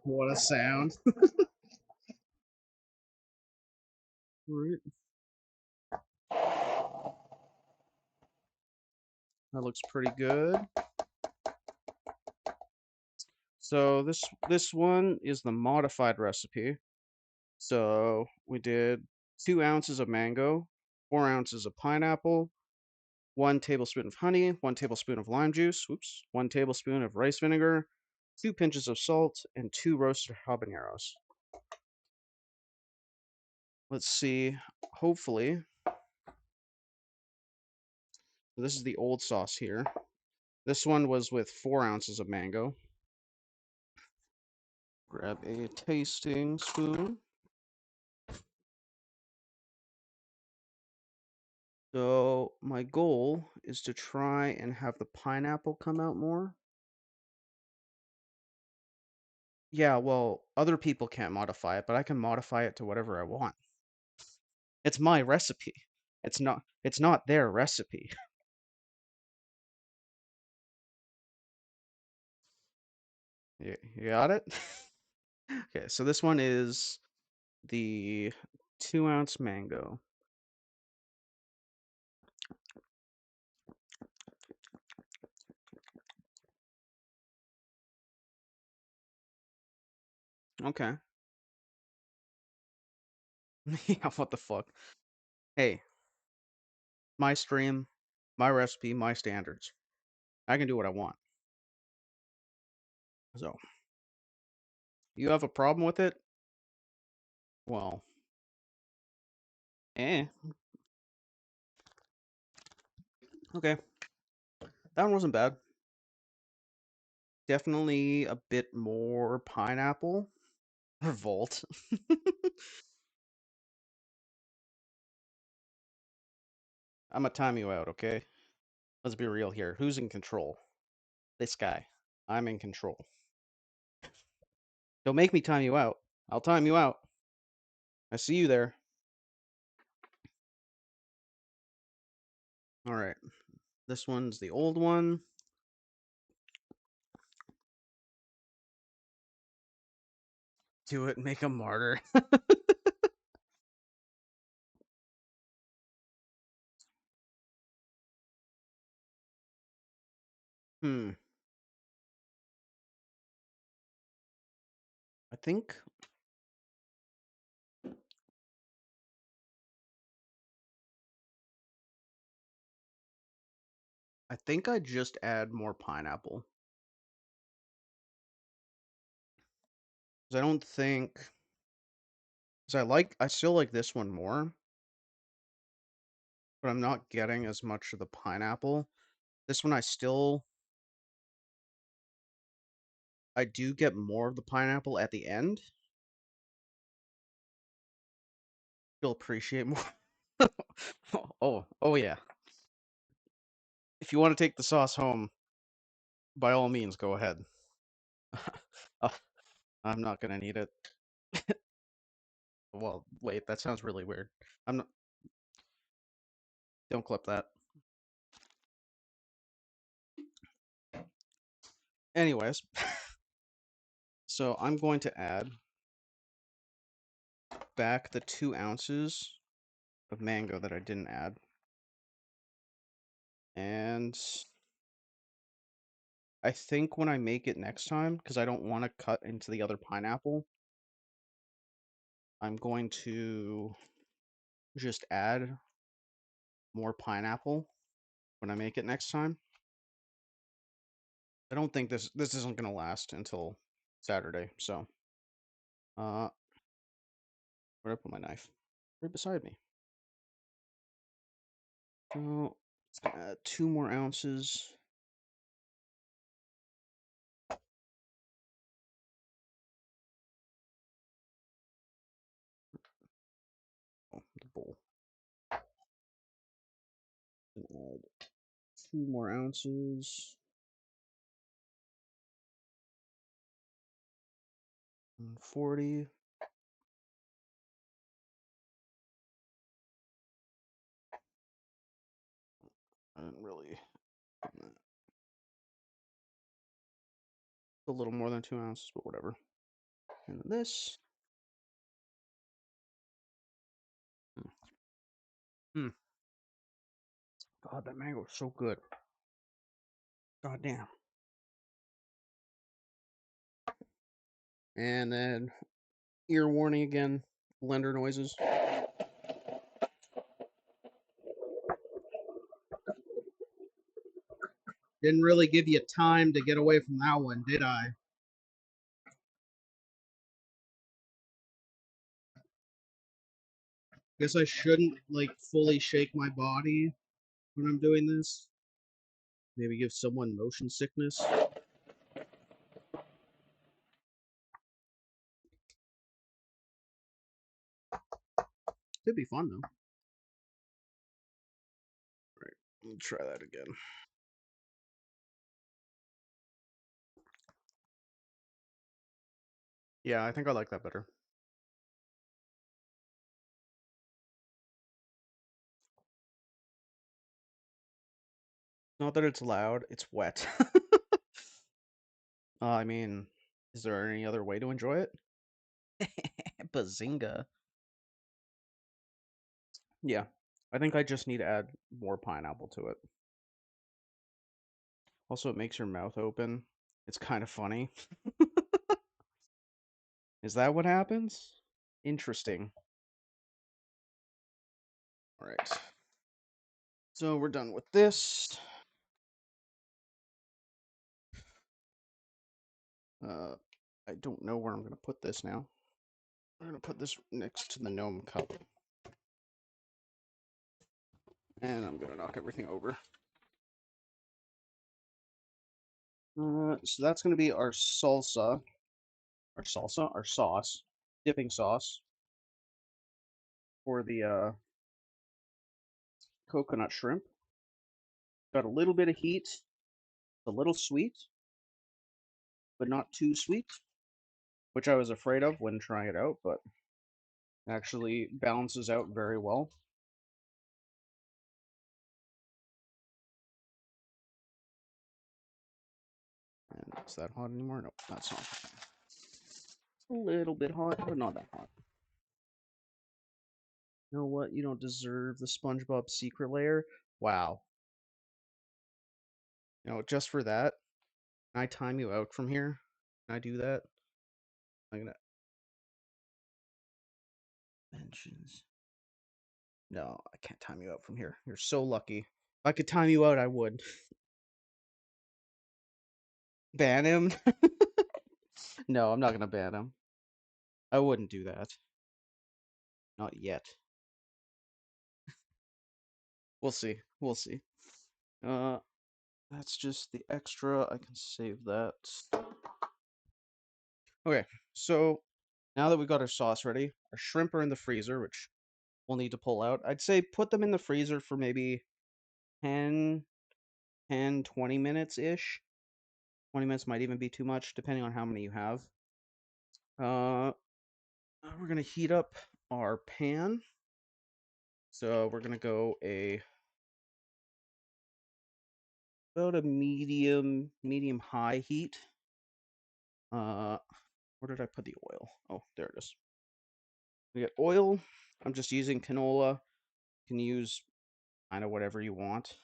Speaker 1: What a sound. Right. That looks pretty good. So this one is the modified recipe. So we did 2 ounces of mango, 4 ounces of pineapple, 1 tablespoon of honey, 1 tablespoon of lime juice, oops, 1 tablespoon of rice vinegar, 2 pinches of salt, and 2 roasted habaneros. Let's see. Hopefully, this is the old sauce here. This one was with 4 ounces of mango. Grab a tasting spoon. So my goal is to try and have the pineapple come out more. Yeah, well, other people can't modify it, but I can modify it to whatever I want. It's my recipe. It's not their recipe. You got it? Okay, so this one is the 2 ounce mango. Okay. Yeah, what the fuck? Hey, my stream, my recipe, my standards. I can do what I want. So, you have a problem with it? Well, eh. Okay. That one wasn't bad. Definitely a bit more pineapple. Revolt. I'm gonna time you out, okay? Let's be real here. Who's in control? This guy. I'm in control. Don't make me time you out. I'll time you out. I see you there. All right. This one's the old one. Do it, make a martyr. Hmm. I think I just add more pineapple. 'Cause I don't think because I still like this one more, but I'm not getting as much of the pineapple. This one I do get more of the pineapple at the end. You'll appreciate more. Oh yeah. If you want to take the sauce home, by all means, go ahead. Uh, I'm not gonna need it. Well, wait, that sounds really weird. I'm not. Don't clip that. Anyways, so I'm going to add back the 2 ounces of mango that I didn't add, and I think when I make it next time, because I don't want to cut into the other pineapple, I'm going to just add more pineapple when I make it next time. I don't think this isn't gonna last until Saturday, so where did I put my knife? Right beside me. So let's add 2 more ounces. Oh, the bowl. And add 2 more ounces. And 40. I didn't really. A little more than 2 ounces, but whatever. And this. Hmm. God, that mango is so good. God damn. And then, ear warning again, blender noises. Didn't really give you time to get away from that one, did I? Guess I shouldn't, like, fully shake my body when I'm doing this. Maybe give someone motion sickness. Could be fun, though. Right, we'll try that again. Yeah, I think I like that better. Not that it's loud, it's wet. I mean, is there any other way to enjoy it? Bazinga. Yeah, I think I just need to add more pineapple to it. Also, it makes your mouth open. It's kind of funny. Is that what happens? Interesting. All right. So we're done with this. I don't know where I'm going to put this now. I'm going to put this next to the gnome cup. And I'm going to knock everything over. So that's going to be our salsa. Our sauce. Dipping sauce. For the coconut shrimp. Got a little bit of heat. A little sweet. But not too sweet. Which I was afraid of when trying it out, but actually balances out very well. And is that hot anymore? No, that's not. A little bit hot, but not that hot. You know what? You don't deserve the SpongeBob secret layer. Wow. You know, just for that, can I time you out from here? Can I do that? I'm gonna mentions. No, I can't time you out from here. You're so lucky. If I could time you out, I would. Ban him? No, I'm not gonna ban him. I wouldn't do that. Not yet. We'll see. We'll see. Uh, that's just the extra. I can save that. Okay, so now that we've got our sauce ready, our shrimp are in the freezer, which we'll need to pull out. I'd say put them in the freezer for maybe 10, 20 minutes-ish. 20 minutes might even be too much, depending on how many you have. We're going to heat up our pan. So we're going to go about a medium high heat. Where did I put the oil? Oh, there it is. We get oil. I'm just using canola. You can use kind of whatever you want.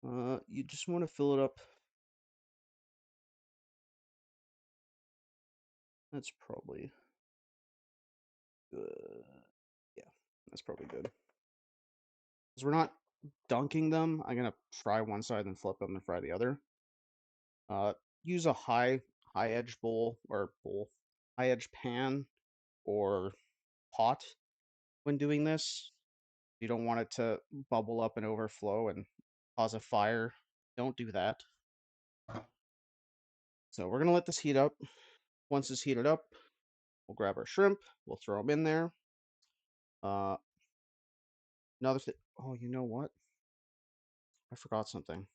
Speaker 1: You just want to fill it up. That's probably good. Yeah, that's probably good. Because we're not dunking them. I'm gonna fry one side and flip them and fry the other. Use a high edge high edge pan or pot when doing this. You don't want it to bubble up and overflow and cause a fire. Don't do that. So we're gonna let this heat up. Once it's heated up, we'll grab our shrimp. We'll throw them in there. Uh, another thing. Oh, you know what? I forgot something.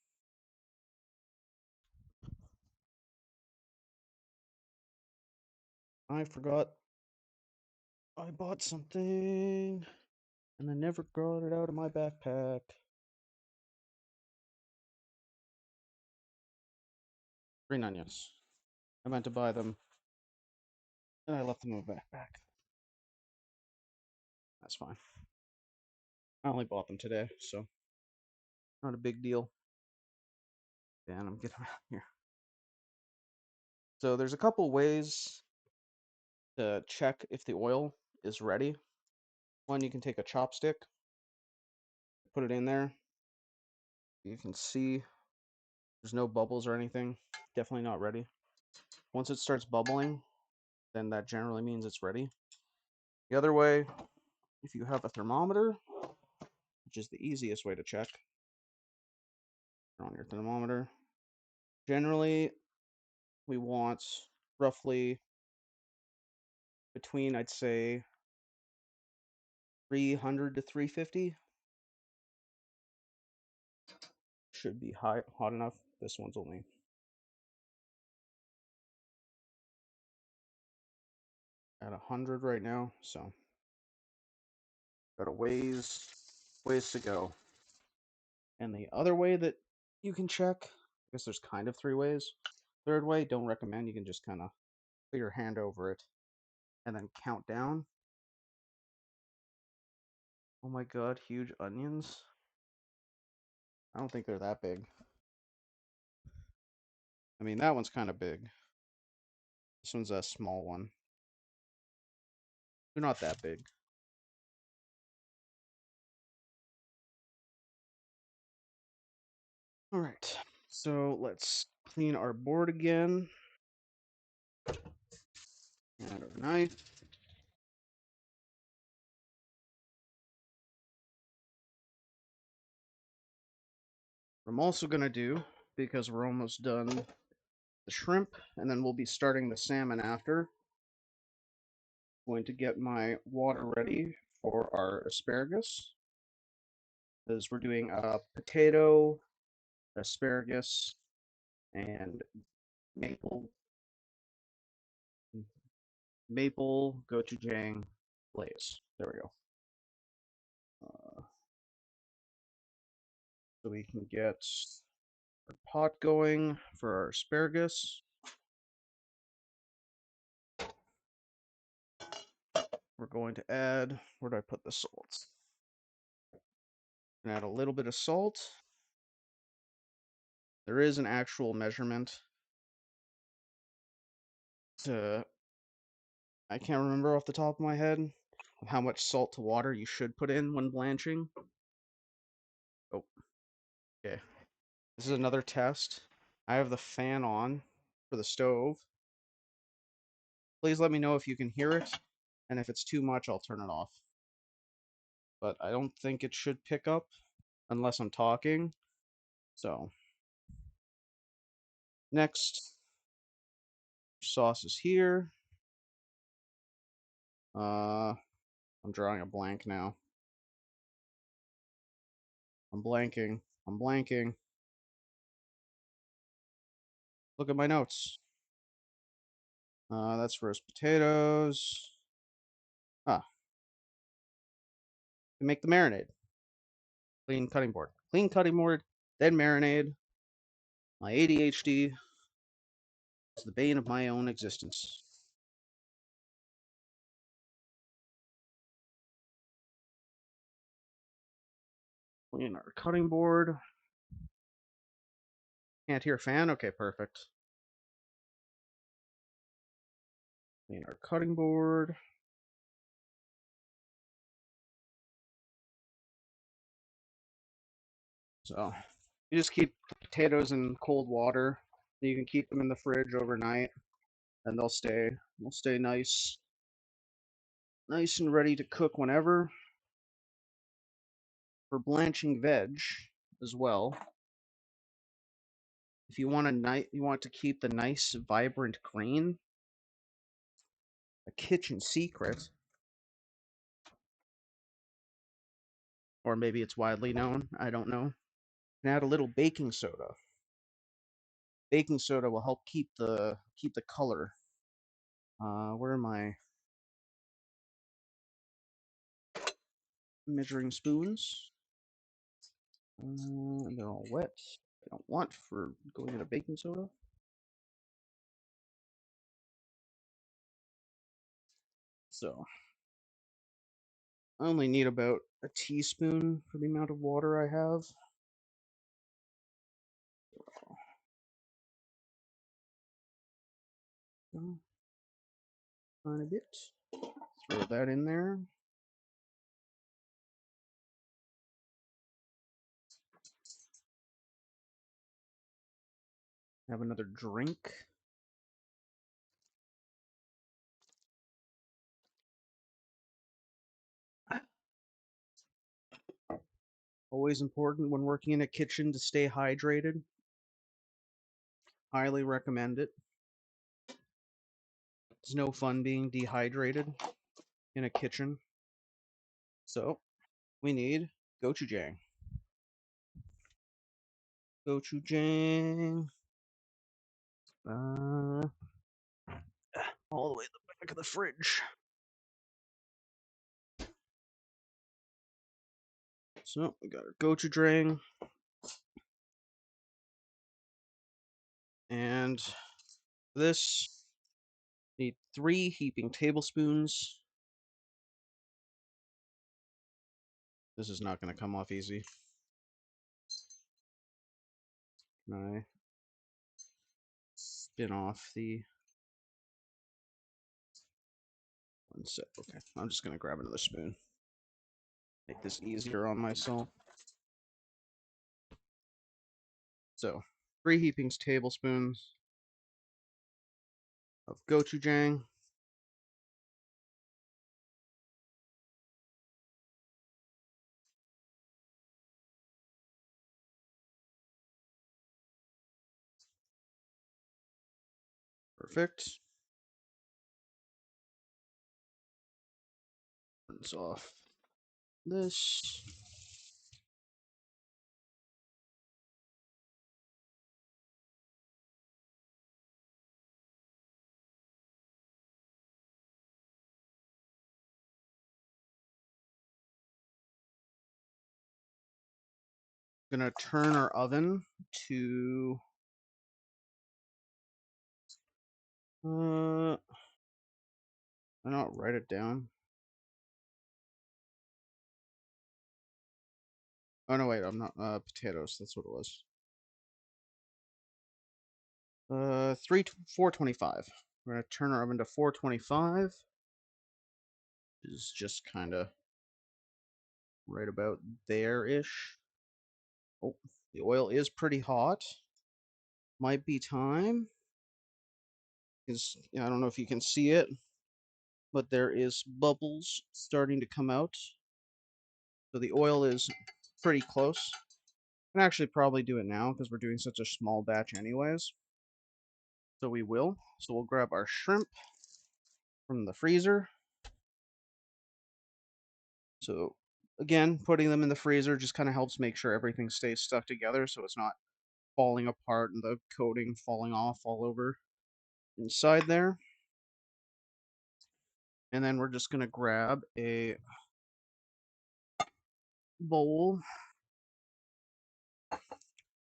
Speaker 1: I forgot I bought something and I never got it out of my backpack. Green onions. I meant to buy them And I left the move back. That's fine. I only bought them today, so not a big deal. And I'm getting around here. So there's a couple ways to check if the oil is ready. One, you can take a chopstick, put it in there. You can see there's no bubbles or anything. Definitely not ready. Once it starts bubbling, then that generally means it's ready. The other way, if you have a thermometer, which is the easiest way to check, turn on your thermometer. Generally, we want roughly between, I'd say, 300 to 350. Should be hot enough. This one's only at 100 right now, so got a ways to go. And the other way that you can check, I guess there's kind of three ways. Third way, don't recommend. You can just kind of put your hand over it and then count down. Oh my god, huge onions. I don't think they're that big. I mean, that one's kind of big. This one's a small one. They're not that big. All right, so let's clean our board again. Add our knife. What I'm also going to do, because we're almost done the shrimp, and then we'll be starting the salmon after, going to get my water ready for our asparagus. Because we're doing a potato, asparagus, and maple gochujang glaze. There we go. So we can get our pot going for our asparagus. We're going to add, where do I put the salt? Add a little bit of salt. There is an actual measurement to, I can't remember off the top of my head, of how much salt to water you should put in when blanching. Oh, okay. This is another test. I have the fan on for the stove. Please let me know if you can hear it, and if it's too much, I'll turn it off. But I don't think it should pick up unless I'm talking. So, next, sauce is here. I'm drawing a blank now. I'm blanking. I'm blanking. Look at my notes. That's roast potatoes. Ah, to make the marinade. Clean cutting board. Clean cutting board, then marinade. My ADHD is the bane of my own existence. Clean our cutting board. Can't hear fan? Okay, perfect. Clean our cutting board. So you just keep potatoes in cold water. You can keep them in the fridge overnight, and they'll stay nice and ready to cook whenever. For blanching veg as well, if you want to keep the nice vibrant green, a kitchen secret, or maybe it's widely known, I don't know. You can add a little baking soda. Baking soda will help keep the color. Where are my measuring spoons? They're all wet. I don't want for going into baking soda. So I only need about a teaspoon for the amount of water I have. Tiny bit. Throw that in there. Have another drink. Always important when working in a kitchen to stay hydrated. Highly recommend it. It's no fun being dehydrated in a kitchen. So we need gochujang. Gochujang. All the way to the back of the fridge. So we got our gochujang. And this, need 3 heaping tablespoons. This is not going to come off easy. Can I spin off the... One sec. Okay, I'm just going to grab another spoon. Make this easier on myself. So, 3 heaping tablespoons of gochujang. Perfect. Rinse off this. Gonna turn our oven to I don't write it down. Oh no, wait, I'm not potatoes, that's what it was. 425. We're gonna turn our oven to 425. Is just kind of right about there-ish. Oh, the oil is pretty hot. Might be time. Is I don't know if you can see it, but there is bubbles starting to come out. So the oil is pretty close. I can actually probably do it now because we're doing such a small batch anyways. So we will. So we'll grab our shrimp from the freezer. So again, putting them in the freezer just kind of helps make sure everything stays stuck together so it's not falling apart and the coating falling off all over inside there. And then we're just going to grab a bowl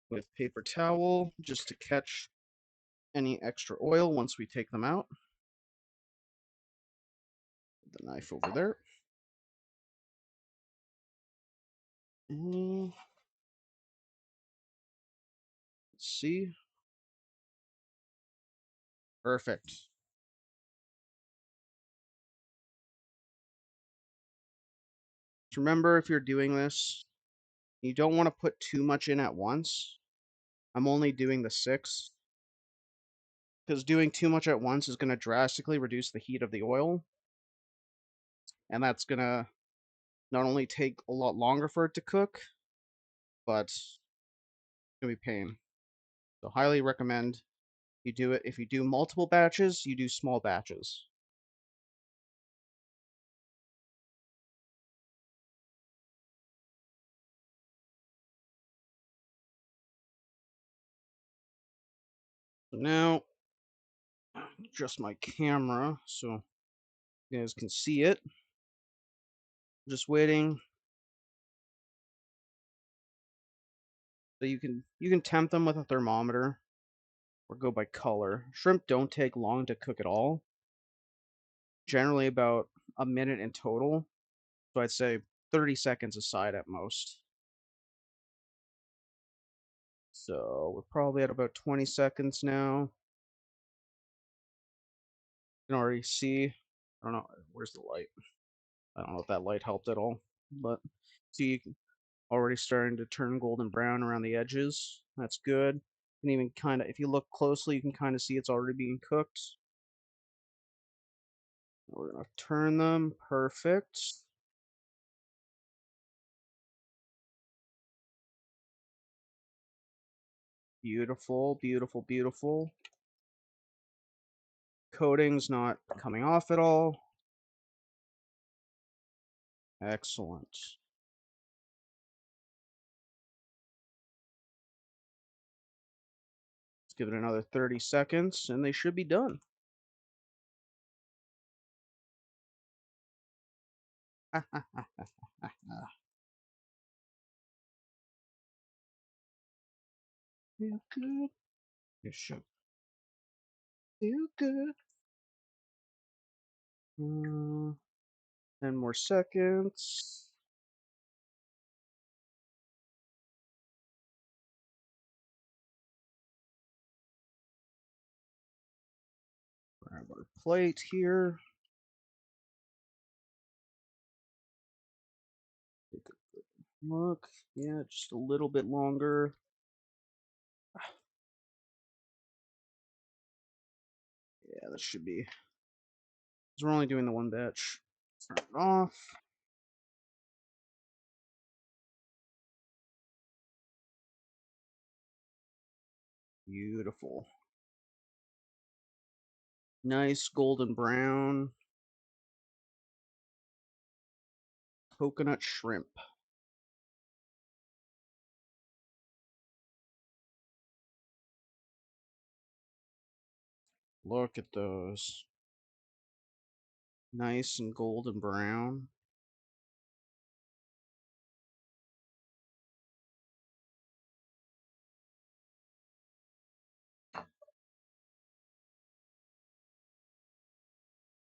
Speaker 1: with paper towel just to catch any extra oil once we take them out. The knife over there. And let's see. Perfect. Remember, if you're doing this, you don't want to put too much in at once. I'm only doing the 6 because doing too much at once is going to drastically reduce the heat of the oil, and that's going to not only take a lot longer for it to cook, but it's going to be pain. So highly recommend you do it. If you do multiple batches, you do small batches. So now, adjust my camera so you guys can see it. Just waiting. So you can tempt them with a thermometer or go by color. Shrimp don't take long to cook at all. Generally about a minute in total. So I'd say 30 seconds aside at most. So we're probably at about 20 seconds now. You can already see, I don't know, where's the light? I don't know if that light helped at all, but see, already starting to turn golden brown around the edges. That's good. You can even kind of, if you look closely, you can kind of see it's already being cooked. We're gonna turn them. Perfect. Beautiful, beautiful, beautiful. Coating's not coming off at all. Excellent. Let's give it another 30 seconds and they should be done. Feel good. You should feel good. 10 more seconds. Grab our plate here. Take a good look. Yeah, just a little bit longer. Yeah, that should be. Because we're only doing the one batch. Turn it off. Beautiful. Nice golden brown. Coconut shrimp. Look at those. Nice and golden brown.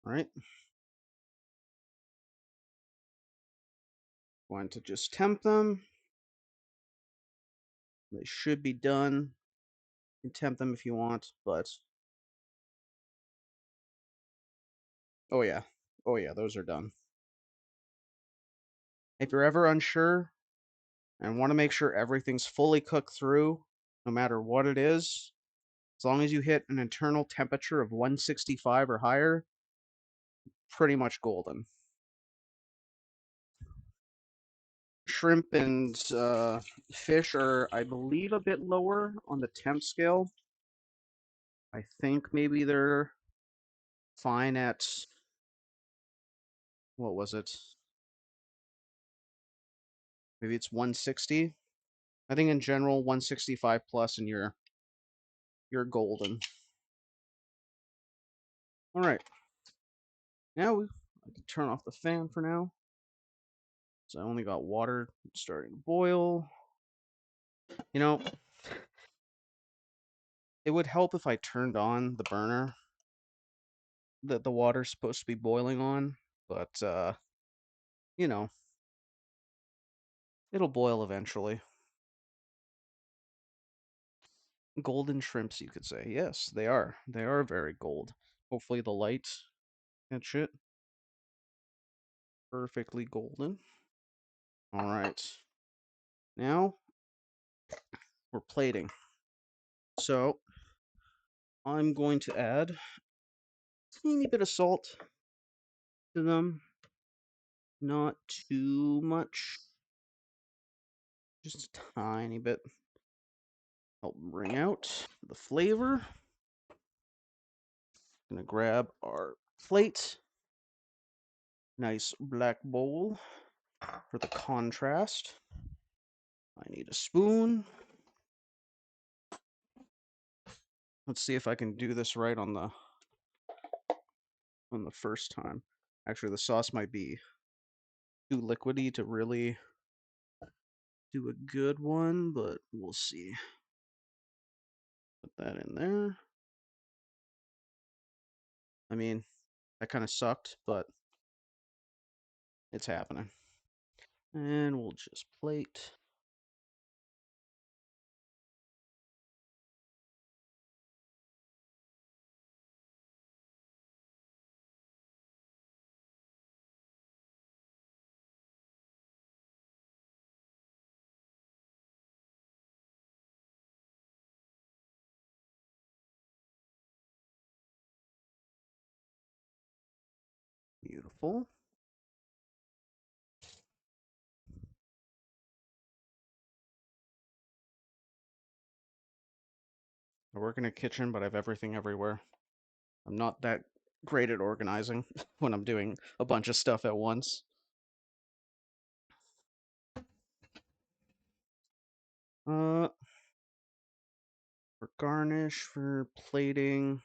Speaker 1: All right. Going to just temp them. They should be done. You can temp them if you want, but oh yeah. Oh yeah, those are done. If you're ever unsure and want to make sure everything's fully cooked through, no matter what it is, as long as you hit an internal temperature of 165 or higher, pretty much golden. Shrimp and fish are, I believe, a bit lower on the temp scale. I think maybe they're fine at, what was it? Maybe it's 160. I think in general 165 plus and you're golden. All right. Now I can turn off the fan for now. So I only got water starting to boil. You know, it would help if I turned on the burner that the water's supposed to be boiling on, but you know, it'll boil eventually. Golden shrimps, you could say. Yes, they are. They are very gold. Hopefully the light catch it. Perfectly golden. All right. Now we're plating. So I'm going to add a teeny bit of salt to them. Not too much. Just a tiny bit. Help bring out the flavor. Gonna grab our plate. Nice black bowl for the contrast. I need a spoon. Let's see if I can do this right on the first time. Actually, the sauce might be too liquidy to really do a good one, but we'll see. Put that in there. I mean, that kind of sucked, but It's happening. And we'll just plate. Beautiful. I work in a kitchen, but I have everything everywhere. I'm not that great at organizing when I'm doing a bunch of stuff at once. For garnish, for plating,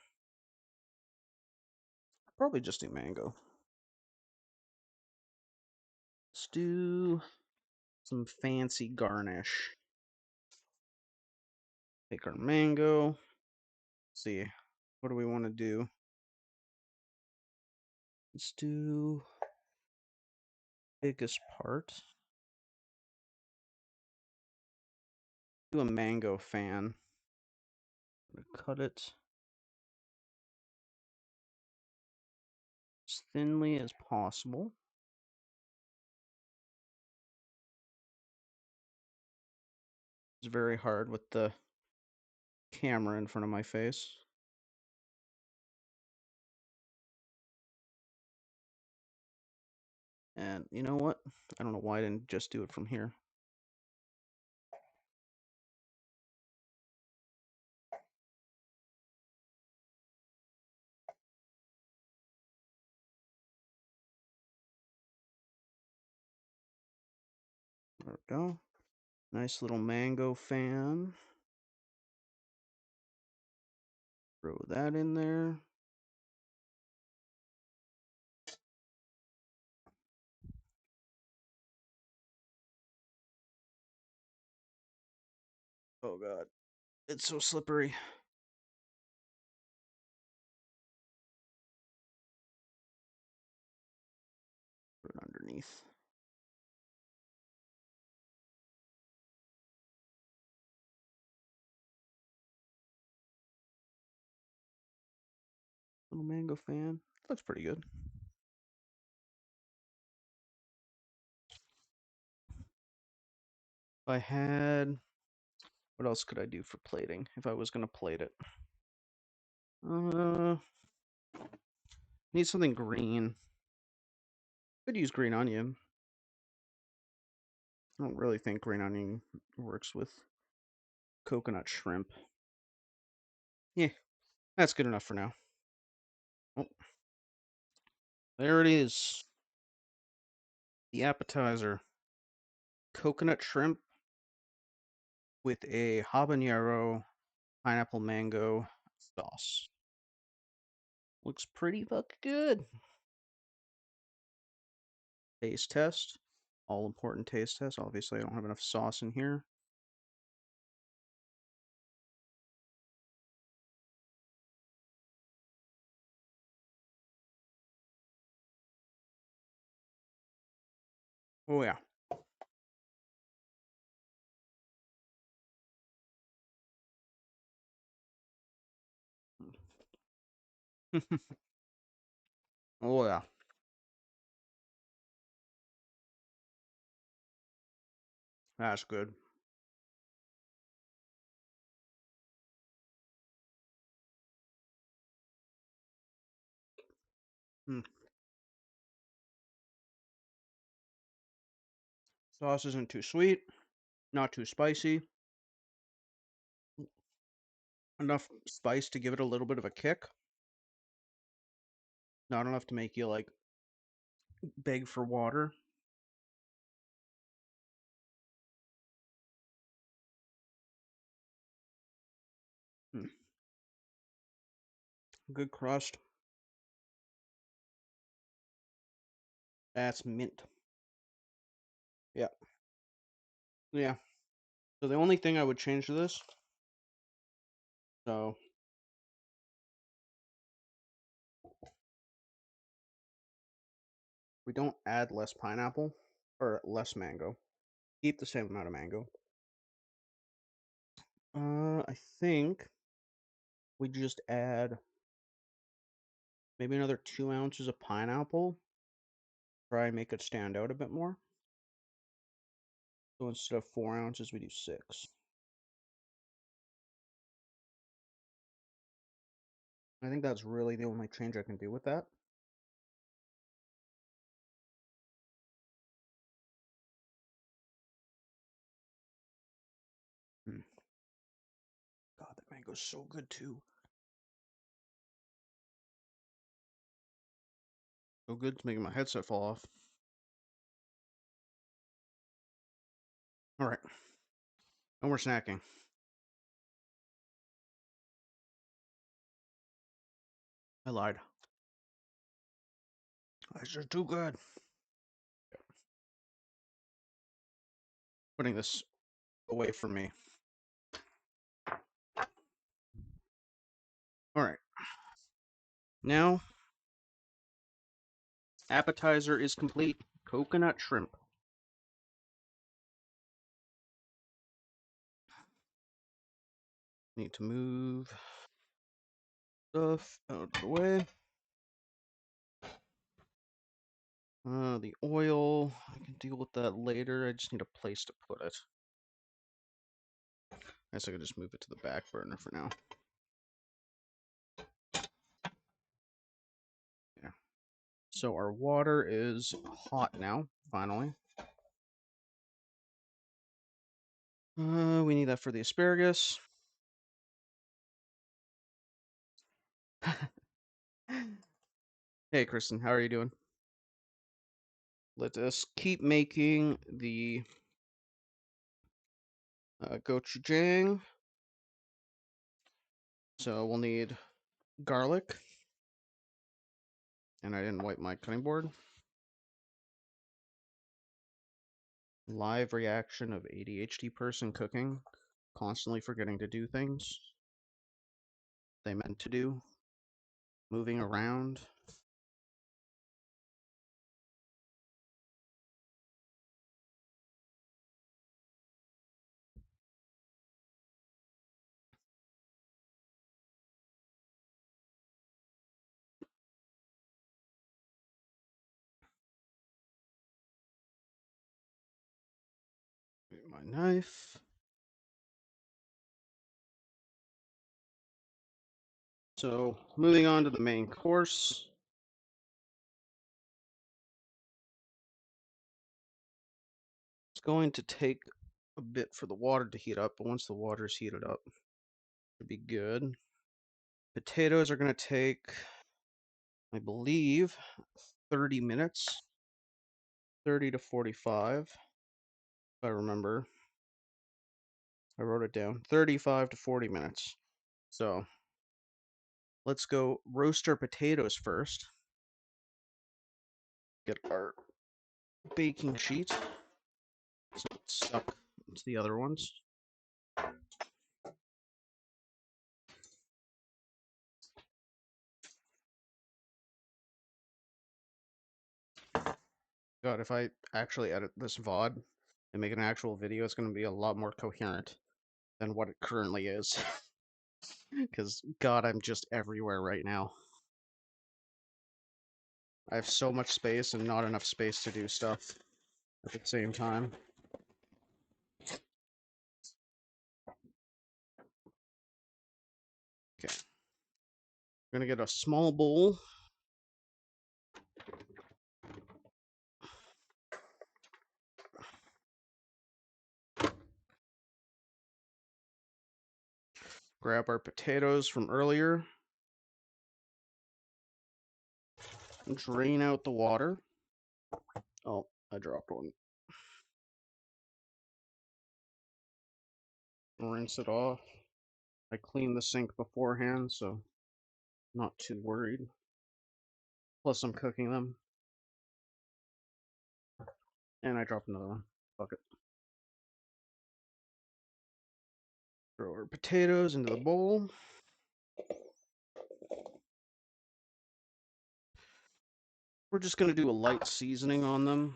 Speaker 1: probably just do mango. Let's do some fancy garnish. Take our mango. Let's see, what do we want to do? Let's do biggest part. Do a mango fan. I'm gonna cut it as thinly as possible. It's very hard with the camera in front of my face. And you know what? I don't know why I didn't just do it from here. There we go. Nice little mango fan. Throw that in there. Oh god, it's so slippery. Put it underneath. Little mango fan. Looks pretty good. If I had, what else could I do for plating if I was gonna plate it? Uh, need something green. Could use green onion. I don't really think green onion works with coconut shrimp. Yeah, that's good enough for now. Oh, there it is. The appetizer. Coconut shrimp with a habanero pineapple mango sauce. Looks pretty fucking good. Taste test. All important taste test. Obviously, I don't have enough sauce in here. Oh, yeah. Oh, yeah. That's good. Mm. Sauce isn't too sweet, not too spicy. Enough spice to give it a little bit of a kick. Not enough to make you, like, beg for water. Mm. Good crust. That's mint. Yeah. Yeah. So the only thing I would change to this, so We don't add less pineapple or less mango. Keep the same amount of mango. I think we just add maybe another 2 ounces of pineapple. Try and make it stand out a bit more. So instead of 4 ounces, we do 6. I think that's really the only change I can do with that. God, that mango's so good too. So good, it's making my headset fall off. All right. No more snacking. I lied. These are too good. Putting this away from me. All right. Now, appetizer is complete. Coconut shrimp. Need to move stuff out of the way. The oil, I can deal with that later. I just need a place to put it. I guess I could just move it to the back burner for now. Yeah. So our water is hot now, finally. We need that for the asparagus. Hey, Kristen, how are you doing? Let us keep making the gochujang. So we'll need garlic. And I didn't wipe my cutting board. Live reaction of ADHD person cooking, constantly forgetting to do things they meant to do, moving around. Get my knife. So, moving on to the main course. It's going to take a bit for the water to heat up, but once the water's heated up, it'll be good. Potatoes are going to take, I believe, 30 minutes. 30 to 45, if I remember. I wrote it down. 35 to 40 minutes. So, let's go roast our potatoes first. Get our baking sheet. So it's stuck to the other ones. God, if I actually edit this VOD and make an actual video, it's going to be a lot more coherent than what it currently is. Because, God, I'm just everywhere right now. I have so much space and not enough space to do stuff at the same time. Okay. I'm going to get a small bowl. Grab our potatoes from earlier. Drain out the water. Oh, I dropped one. Rinse it off. I cleaned the sink beforehand, so not too worried. Plus, I'm cooking them. And I dropped another one. Fuck it. Throw our potatoes into the bowl. We're just going to do a light seasoning on them.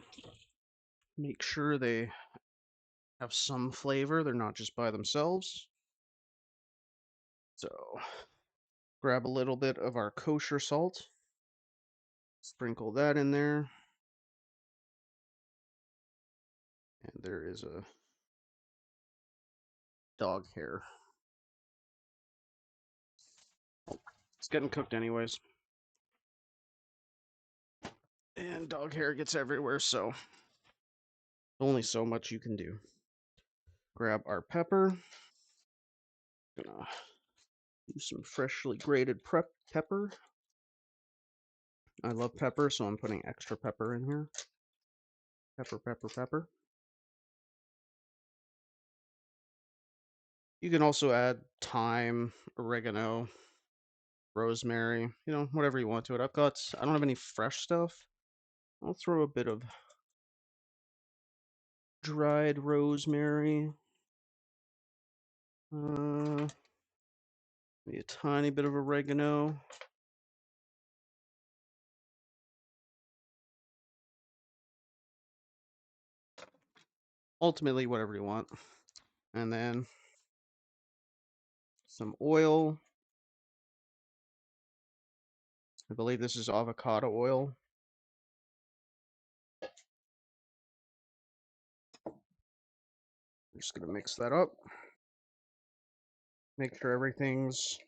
Speaker 1: Make sure they have some flavor. They're not just by themselves. So, grab a little bit of our kosher salt. Sprinkle that in there. And there is a dog hair. Oh, it's getting cooked anyways. And dog hair gets everywhere, so only so much you can do. Grab our pepper. Gonna use some freshly grated pepper. I love pepper, so I'm putting extra pepper in here. Pepper, pepper, pepper. You can also add thyme, oregano, rosemary, whatever you want to it. I don't have any fresh stuff. I'll throw a bit of dried rosemary. Maybe a tiny bit of oregano. Ultimately, whatever you want. And then some oil. I believe this is avocado oil. I'm just going to mix that up. Make sure everything's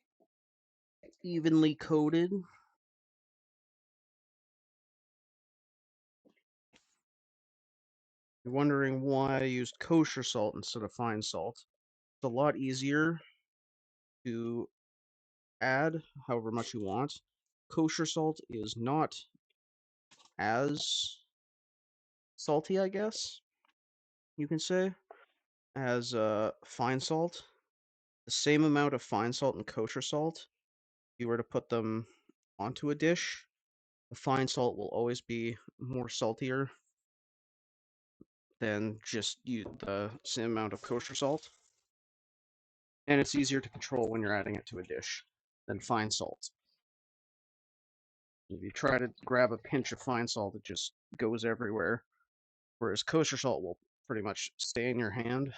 Speaker 1: evenly coated. You're wondering why I used kosher salt instead of fine salt. It's a lot easier to add however much you want. Kosher salt is not as salty, I guess you can say, as fine salt. The same amount of fine salt and kosher salt, if you were to put them onto a dish, the fine salt will always be more saltier than just the same amount of kosher salt. And it's easier to control when you're adding it to a dish than fine salt. If you try to grab a pinch of fine salt, it just goes everywhere. Whereas kosher salt will pretty much stay in your hand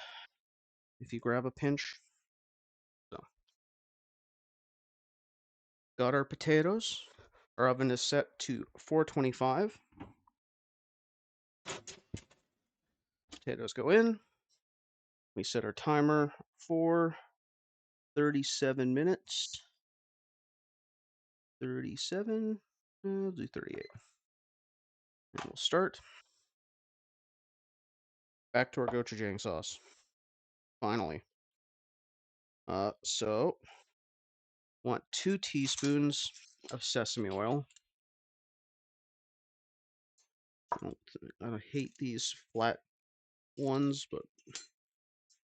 Speaker 1: if you grab a pinch. So, got our potatoes. Our oven is set to 425. Potatoes go in. We set our timer for 37 minutes. 37. We'll do 38. And we'll start. Back to our gochujang sauce. Finally. So, want 2 teaspoons of sesame oil. I hate these flat ones, but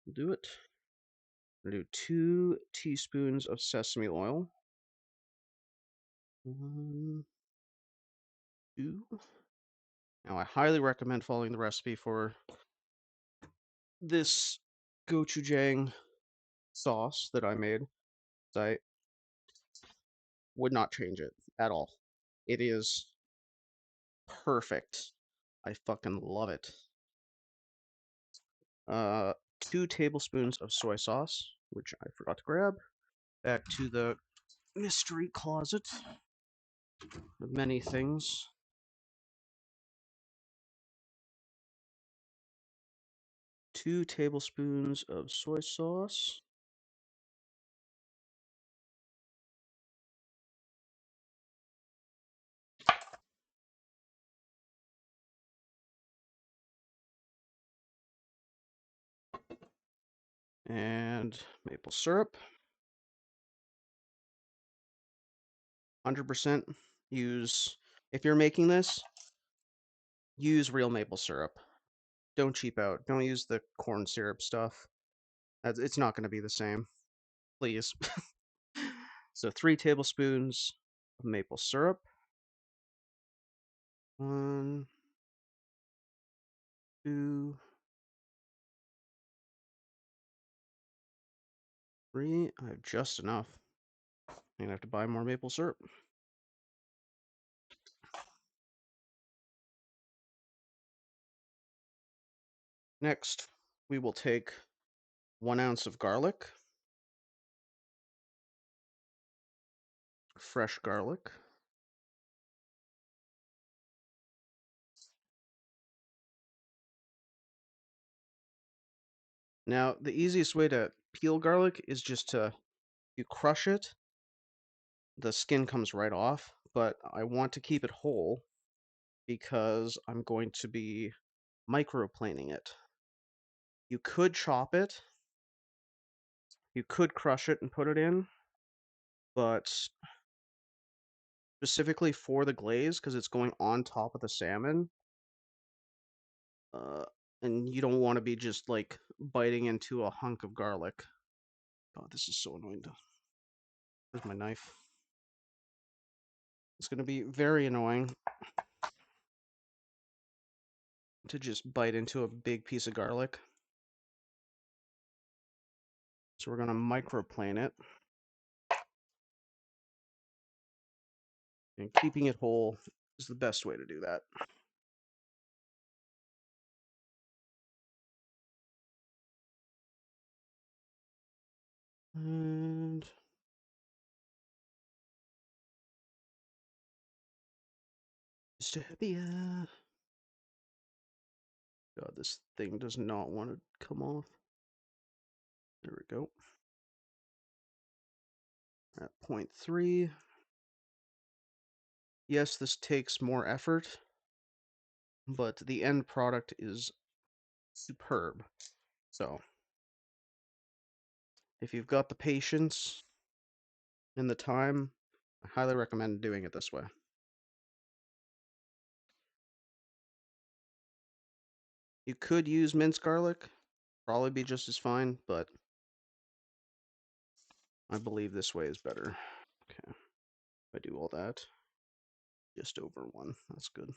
Speaker 1: we'll do it. I'm gonna do 2 teaspoons of sesame oil. 1, 2. Now, I highly recommend following the recipe for this gochujang sauce that I made. I would not change it at all. It is perfect. I fucking love it. 2 tablespoons of soy sauce, which I forgot to grab. Back to the mystery closet of many things. 2 tablespoons of soy sauce. And maple syrup. 100% if you're making this, use real maple syrup. Don't cheap out. Don't use the corn syrup stuff. It's not going to be the same. Please. So 3 tablespoons of maple syrup. 1, 2, 3. I have just enough. I'm going to have to buy more maple syrup. Next, we will take 1 ounce of garlic, fresh garlic. Now, the easiest way to peel garlic is just to, you crush it, the skin comes right off, but I want to keep it whole because I'm going to be microplaning it. You could chop it, you could crush it and put it in, but specifically for the glaze, because it's going on top of the salmon, uh, and you don't want to be just like biting into a hunk of garlic. God, this is so annoying. Where's my knife? It's going to be very annoying to just bite into a big piece of garlic. So we're going to microplane it. And keeping it whole is the best way to do that. And God, this thing does not want to come off. There we go. At 0.3. Yes, this takes more effort, but the end product is superb. So, if you've got the patience and the time, I highly recommend doing it this way. You could use minced garlic, probably be just as fine, but I believe this way is better. Okay, if I do all that, just over 1, that's good.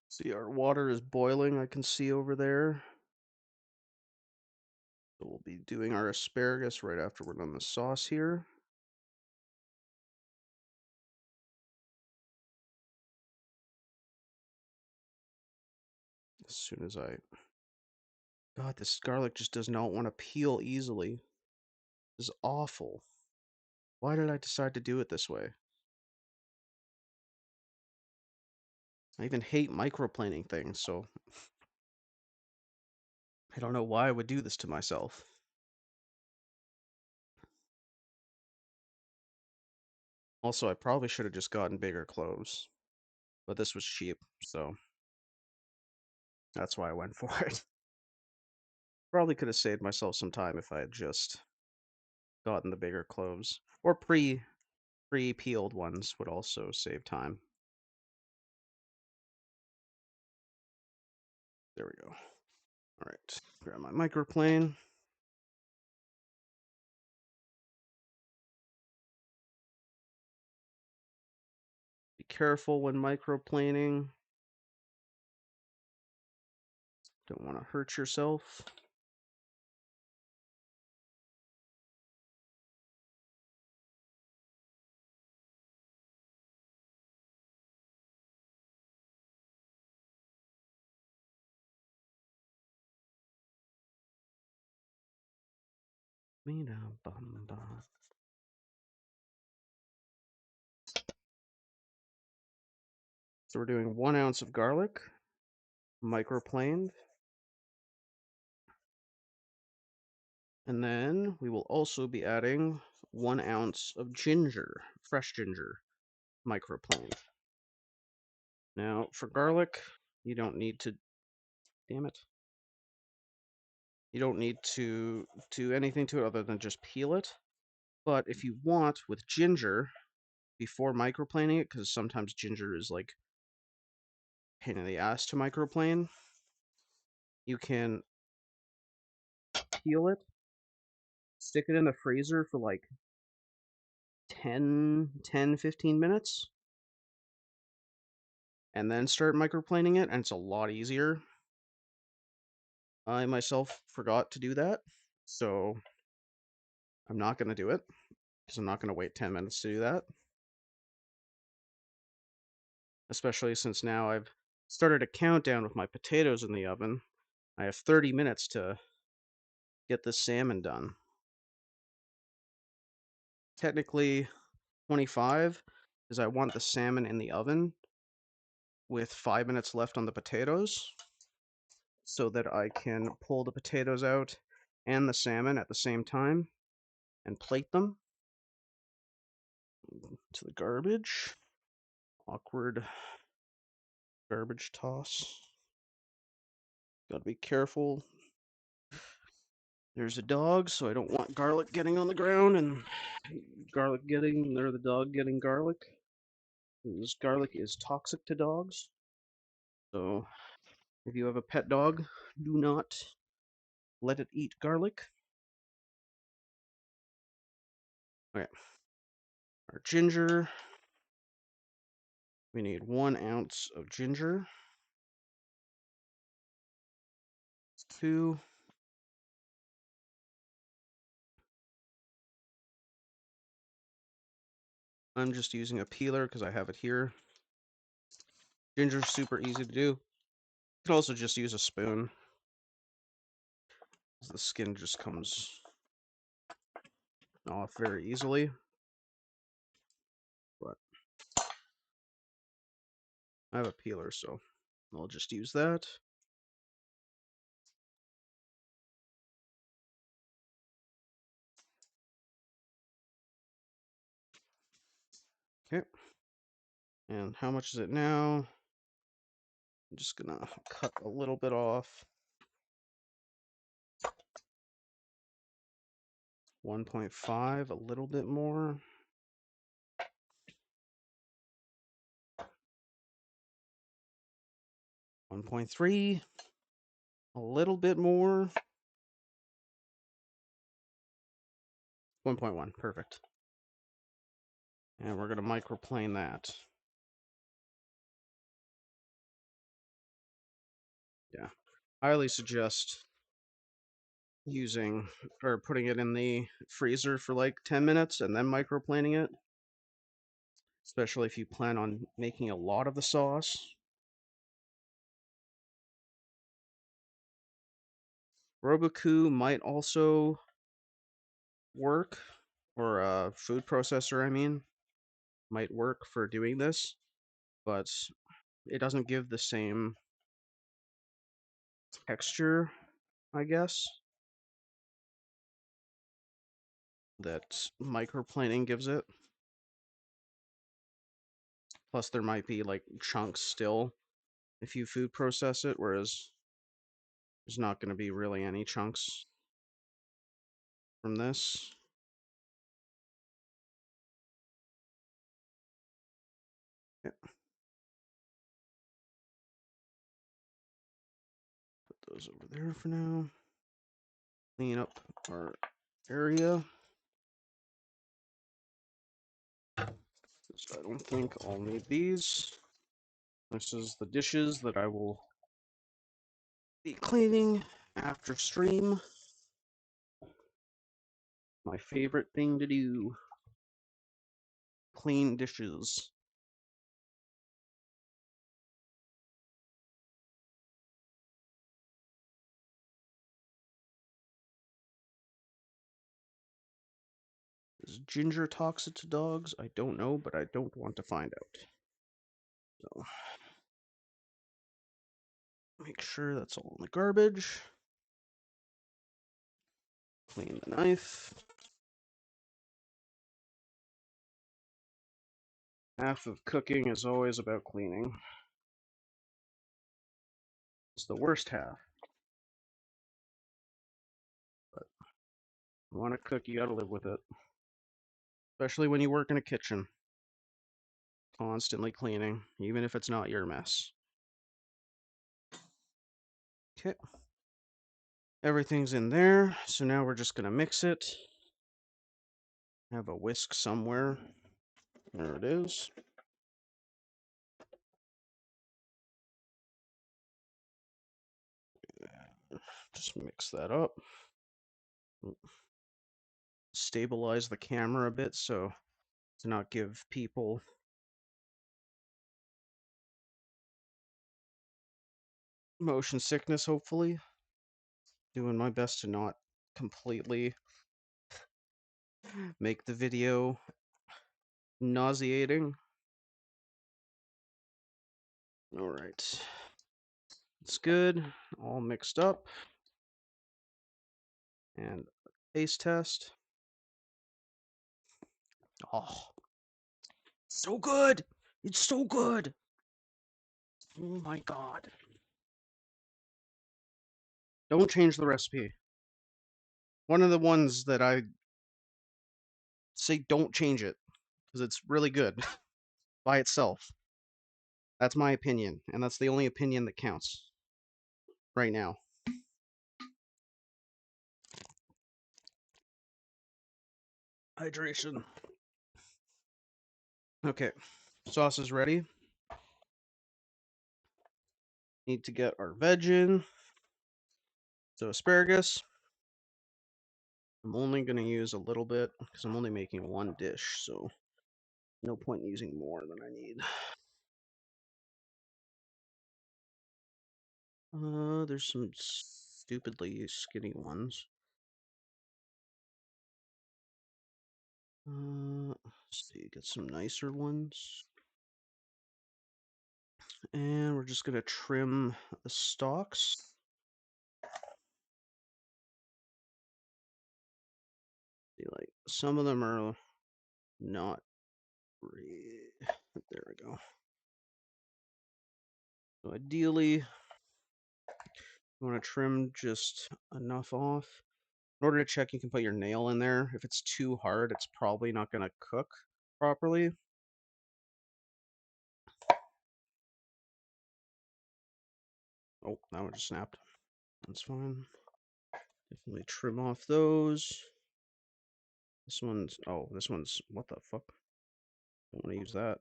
Speaker 1: See, our water is boiling, I can see over there. So we'll be doing our asparagus right after we're done the sauce here. As soon as God, this garlic just does not want to peel easily. This is awful. Why did I decide to do it this way? I even hate microplaning things, so I don't know why I would do this to myself. Also, I probably should have just gotten bigger cloves, but this was cheap, so that's why I went for it. Probably could have saved myself some time if I had just gotten the bigger cloves, or pre-peeled ones would also save time. There we go. All right, grab my microplane. Be careful when microplaning. Don't want to hurt yourself. So we're doing 1 ounce of garlic, microplaned. And then we will also be adding 1 ounce of ginger, fresh ginger, microplaned. Now, for garlic, you don't need to, damn it, you don't need to do anything to it other than just peel it. But if you want, with ginger, before microplaning it, because sometimes ginger is like pain in the ass to microplane, you can peel it, stick it in the freezer for like 10, 15 minutes. and then start microplaning it, and it's a lot easier. I myself forgot to do that, so I'm not going to do it because I'm not going to wait 10 minutes to do that. Especially since now I've started a countdown with my potatoes in the oven. I have 30 minutes to get the salmon done. Technically 25, because I want the salmon in the oven with 5 minutes left on the potatoes so that I can pull the potatoes out and the salmon at the same time and plate them. To the garbage. Awkward garbage toss. Gotta be careful. There's a dog, so I don't want garlic getting on the ground and the dog getting garlic. This garlic is toxic to dogs. So if you have a pet dog, do not let it eat garlic. Okay. Our ginger. We need 1 ounce of ginger. 2. I'm just using a peeler because I have it here. Ginger's super easy to do. You can also just use a spoon. The skin just comes off very easily. But I have a peeler, so I'll just use that. Okay. And how much is it now? I'm just gonna cut a little bit off. 1.5, a little bit more. 1.3, a little bit more. 1.1, perfect. And we're gonna microplane that. Yeah, I highly suggest using or putting it in the freezer for like 10 minutes and then microplaning it, especially if you plan on making a lot of the sauce. Roboku might also work, or a food processor, I mean, might work for doing this, but it doesn't give the same texture, I guess, that microplaning gives it. Plus, there might be like chunks still if you food process it, whereas there's not going to be really any chunks from this. Yeah. Put those over there for now. Clean up our area. I don't think I'll need these. This is the dishes that I will be cleaning after stream. My favorite thing to do. Clean dishes. Is ginger toxic to dogs? I don't know, but I don't want to find out. So, make sure that's all in the garbage. Clean the knife. Half of cooking is always about cleaning. It's the worst half. But you want to cook, you gotta live with it. Especially when you work in a kitchen. Constantly cleaning, even if it's not your mess. Okay. Everything's in there, so now we're just gonna mix it. I have a whisk somewhere. There it is. Just mix that up. Stabilize the camera a bit so to not give people motion sickness, hopefully. Doing my best to not completely make the video nauseating. All right. It's good. All mixed up. And taste test. Oh, so good. It's so good. Oh my God. Don't change the recipe. One of the ones that I say don't change it because it's really good by itself. That's my opinion, and that's the only opinion that counts right now. Hydration. Okay, sauce is ready. Need to get our veg in. So asparagus. I'm only going to use a little bit because I'm only making one dish, so no point in using more than I need. There's some stupidly skinny ones. Let's see, get some nicer ones. And we're just gonna trim the stalks. See, like some of them are not great. There we go. So ideally, you want to trim just enough off. In order to check, you can put your nail in there. If it's too hard, it's probably not going to cook properly. Oh, that one just snapped. That's fine. Definitely trim off those. This one's, oh, this one's, what the fuck? Don't want to use that.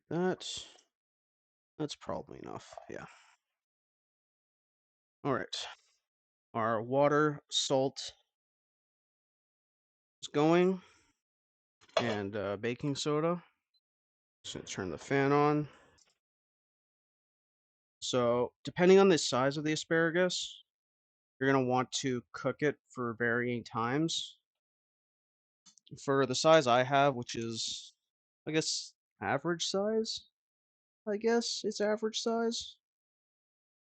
Speaker 1: That's probably enough, yeah. All right. Our water, salt is going, and baking soda. Just gonna turn the fan on. So, depending on the size of the asparagus, you're gonna want to cook it for varying times. For the size I have, which is, I guess, average size. I guess it's average size.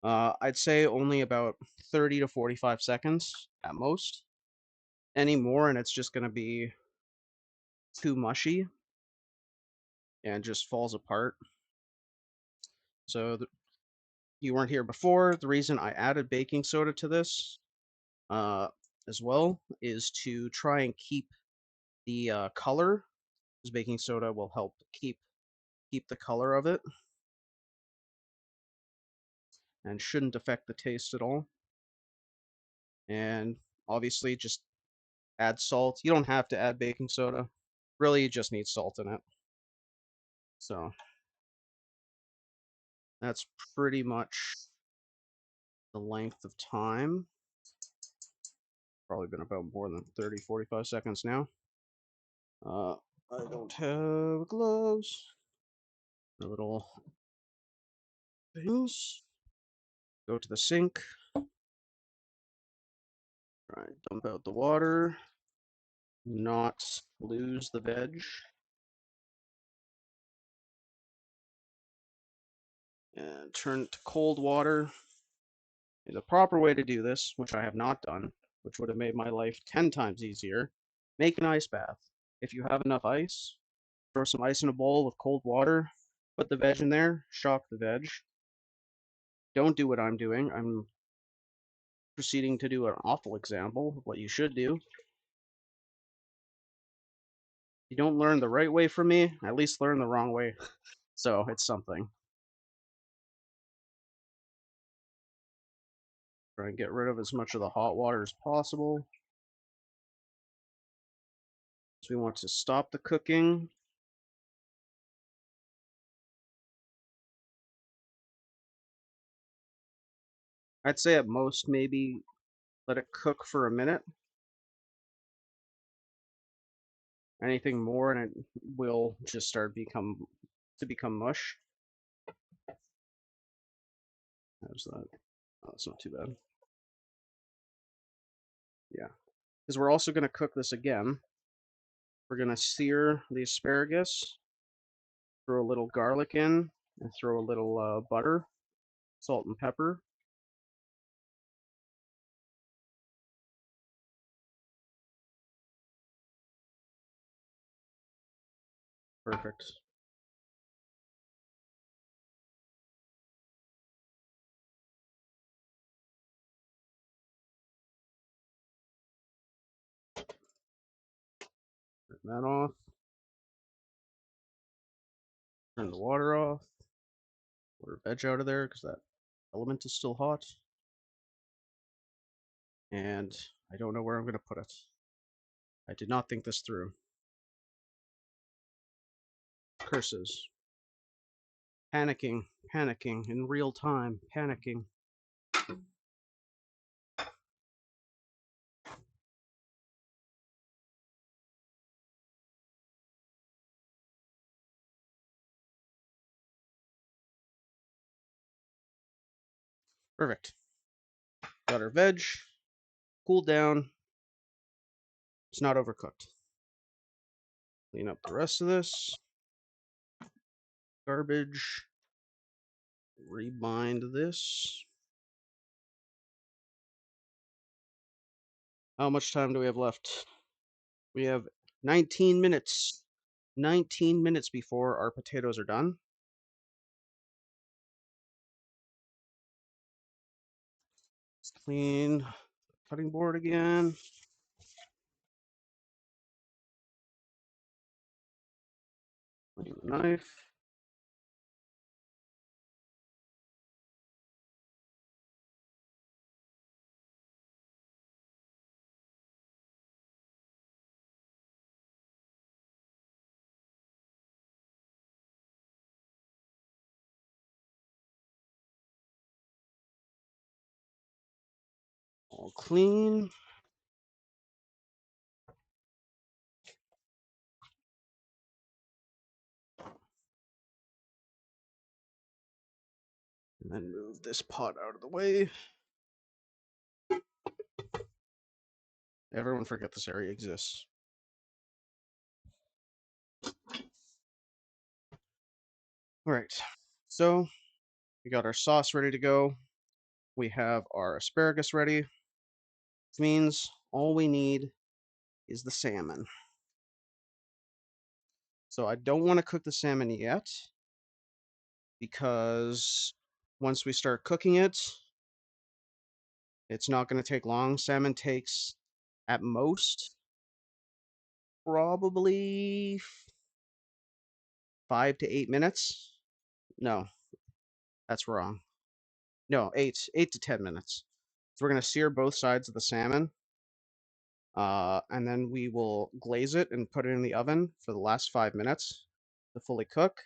Speaker 1: I'd say only about 30 to 45 seconds at most. Any more, and it's just gonna be too mushy and just falls apart. So you weren't here before. The reason I added baking soda to this uh, as well is to try and keep the color, because baking soda will help keep the color of it and shouldn't affect the taste at all. And obviously, just add salt. You don't have to add baking soda. Really, you just need salt in it. So that's pretty much the length of time. Probably been about more than 30, 45 seconds now. I don't have gloves. The little things. Go to the sink. Try and dump out the water. Not lose the veg. And turn it to cold water. The proper way to do this, which I have not done, which would have made my life 10 times easier, make an ice bath. If you have enough ice, throw some ice in a bowl with cold water, put the veg in there, shock the veg. Don't do what I'm doing. I'm proceeding to do an awful example of what you should do. You don't learn the right way from me, at least learn the wrong way. So it's something. Try and get rid of as much of the hot water as possible. So we want to stop the cooking. I'd say at most maybe let it cook for a minute. Anything more and it will just start become mush. How's that? Oh, that's not too bad. Yeah, because we're also going to cook this again. We're going to sear the asparagus, throw a little garlic in, and throw a little butter, salt and pepper. Perfect. Turn that off. Turn the water off. Water veg out of there because that element is still hot. And I don't know where I'm going to put it. I did not think this through. Curses. Panicking, panicking in real time, panicking. Perfect. Got our veg. Cooled down. It's not overcooked. Clean up the rest of this. Garbage. Rebind this. How much time do we have left? We have 19 minutes. 19 minutes before our potatoes are done. Let's clean cutting board again. Clean the knife. All clean. And then move this pot out of the way. Everyone forget this area exists. All right, so we got our sauce ready to go. We have our asparagus ready. This means all we need is the salmon. So I don't want to cook the salmon yet because once we start cooking it, it's not going to take long. Salmon takes at most probably 5 to 8 minutes. No, that's wrong. No, 8 to 10 minutes. So we're going to sear both sides of the salmon. And then we will glaze it and put it in the oven for the last 5 minutes to fully cook.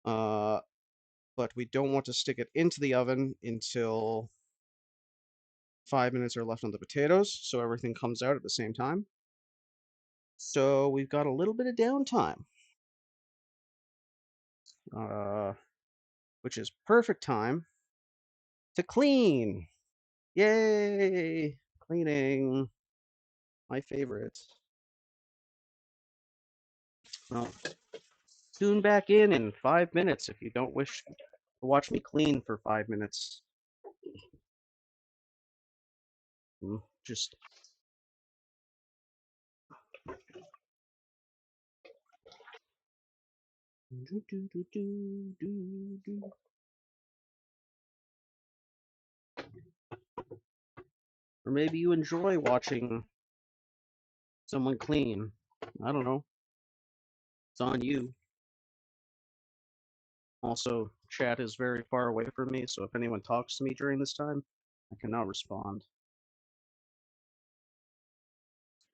Speaker 1: But we don't want to stick it into the oven until 5 minutes are left on the potatoes, so everything comes out at the same time. So we've got a little bit of downtime, which is perfect time to clean. Yay! Cleaning, my favorite. Well, tune back in 5 minutes if you don't wish to watch me clean for 5 minutes. Just or maybe you enjoy watching someone clean. I don't know. It's on you. Also, chat is very far away from me, so if anyone talks to me during this time, I cannot respond.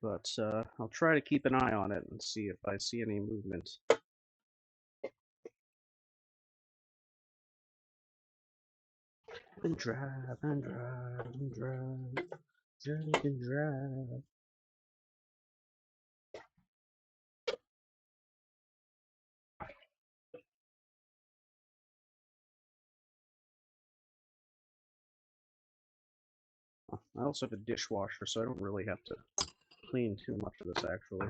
Speaker 1: But I'll try to keep an eye on it and see if I see any movement. and drive and drive and drive, drink and drive. I also have a dishwasher, so I don't really have to clean too much of this actually.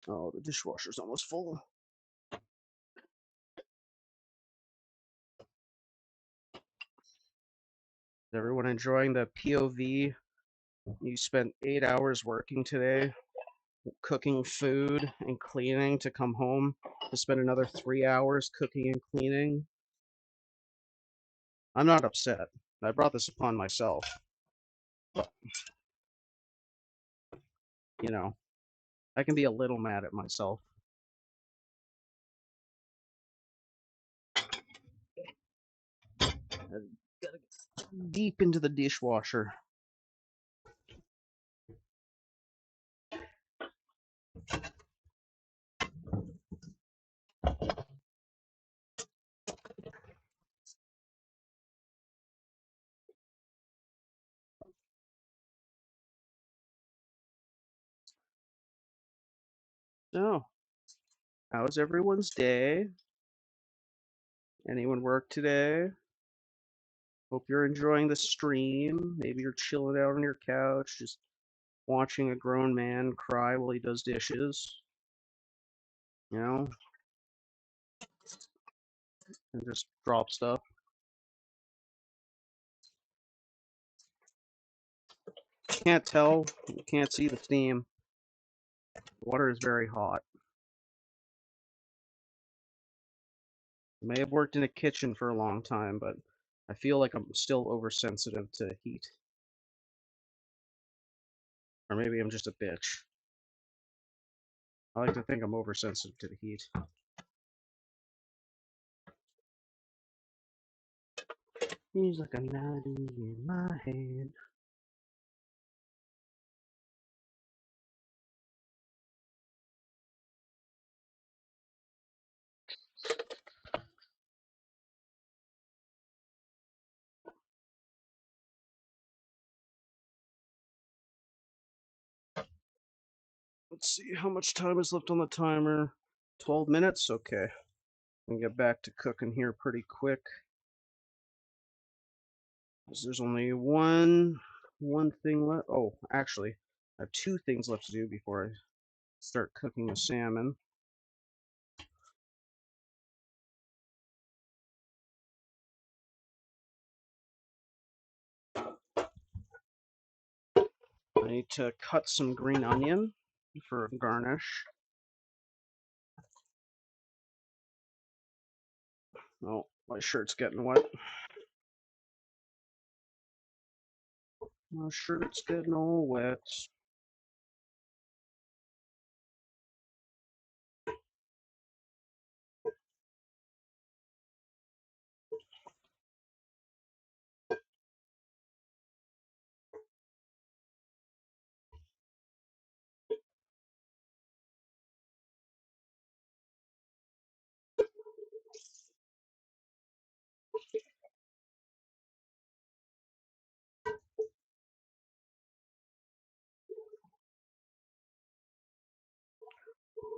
Speaker 1: Oh, the dishwasher's almost full. Is everyone enjoying the POV? You spent 8 hours working today, cooking food and cleaning to come home to spend another 3 hours cooking and cleaning. I'm not upset. I brought this upon myself. But, you know, I can be a little mad at myself. I gotta get deep into the dishwasher. So, how was everyone's day? Anyone work today? Hope you're enjoying the stream. Maybe you're chilling out on your couch, just watching a grown man cry while he does dishes, you know, and just drop stuff. Can't tell, you can't see the steam. The water is very hot. I may have worked in a kitchen for a long time, but I feel like I'm still oversensitive to heat. Or maybe I'm just a bitch. I like to think I'm oversensitive to the heat. He's like a 90 in my head. Let's see how much time is left on the timer. 12 minutes? Okay. I can get back to cooking here pretty quick. There's only one thing left. Oh, actually, I have two things left to do before I start cooking the salmon. I need to cut some green onion for garnish. Oh, my shirt's getting wet. My shirt's getting all wet.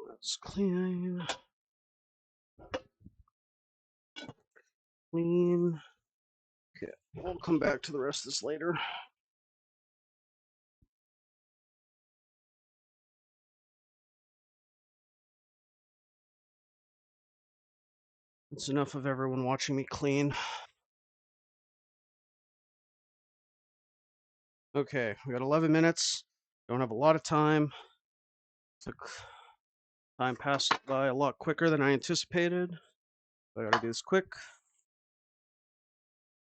Speaker 1: Let's clean. Clean. Okay, we'll come back to the rest of this later. It's enough of everyone watching me clean. Okay, we got 11 minutes. Don't have a lot of time. Took time passed by a lot quicker than I anticipated. I gotta do this quick.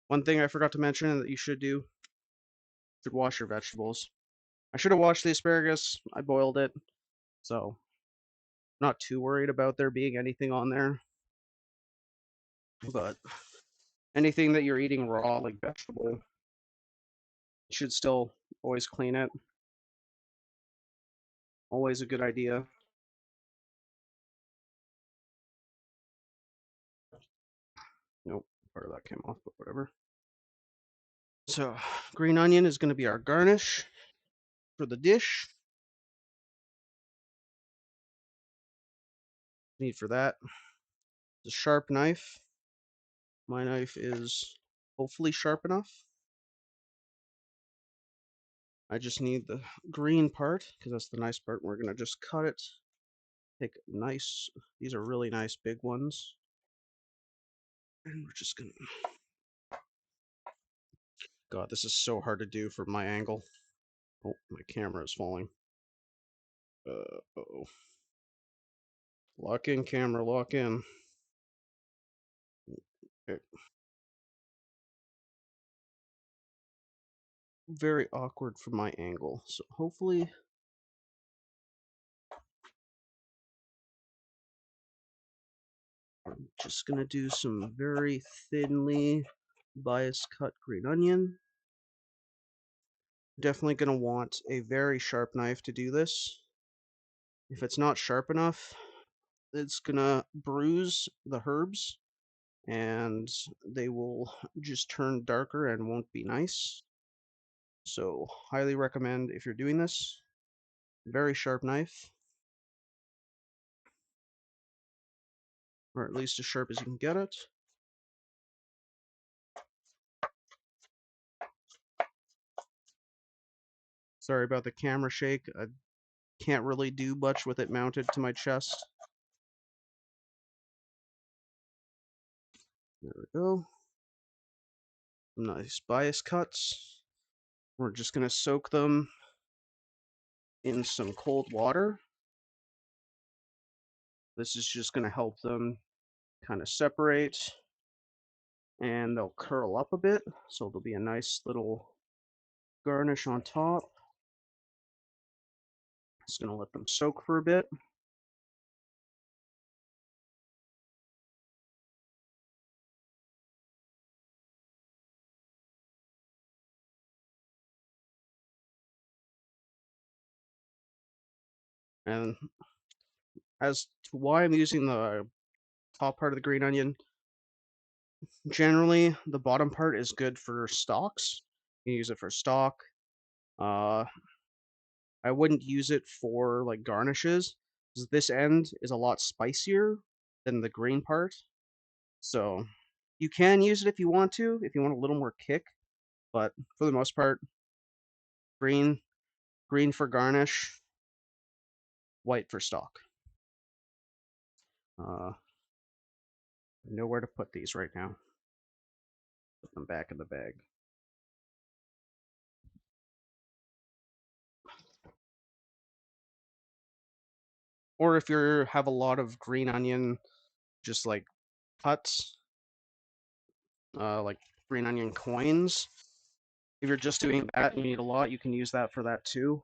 Speaker 1: One thing I forgot to mention that you should do, should wash your vegetables. I should have washed the asparagus. I boiled it, so Not too worried about there being anything on there, but anything that you're eating raw, like vegetable, you should still always clean it. Always a good idea. Nope, part of that came off, but whatever. So, green onion is going to be our garnish for the dish. Need for that is a sharp knife. My knife is hopefully sharp enough. I just need the green part because that's the nice part. We're going to just cut it. Take nice, these are really nice big ones. And we're just going to, God, this is so hard to do from my angle. Oh, my camera is falling. Uh-oh. Lock in, camera, lock in. Okay. Very awkward from my angle. So hopefully I'm just going to do some very thinly bias cut green onion. Definitely going to want a very sharp knife to do this. If it's not sharp enough, it's going to bruise the herbs and they will just turn darker and won't be nice. So highly recommend if you're doing this, very sharp knife, or at least as sharp as you can get it. Sorry about the camera shake. I can't really do much with it mounted to my chest. There we go. Nice bias cuts. We're just going to soak them in some cold water. This is just going to help them kind of separate and they'll curl up a bit. So there'll be a nice little garnish on top. Just going to let them soak for a bit. And as to why I'm using the top part of the green onion, generally the bottom part is good for stalks. You can use it for stock. I wouldn't use it for like garnishes, because this end is a lot spicier than the green part. So you can use it if you want to, if you want a little more kick, but for the most part, green, green for garnish, white for stock. I know where to put these right now. Put them back in the bag. Or if you have a lot of green onion, just like cuts, like green onion coins. If you're just doing that, you need a lot. You can use that for that too.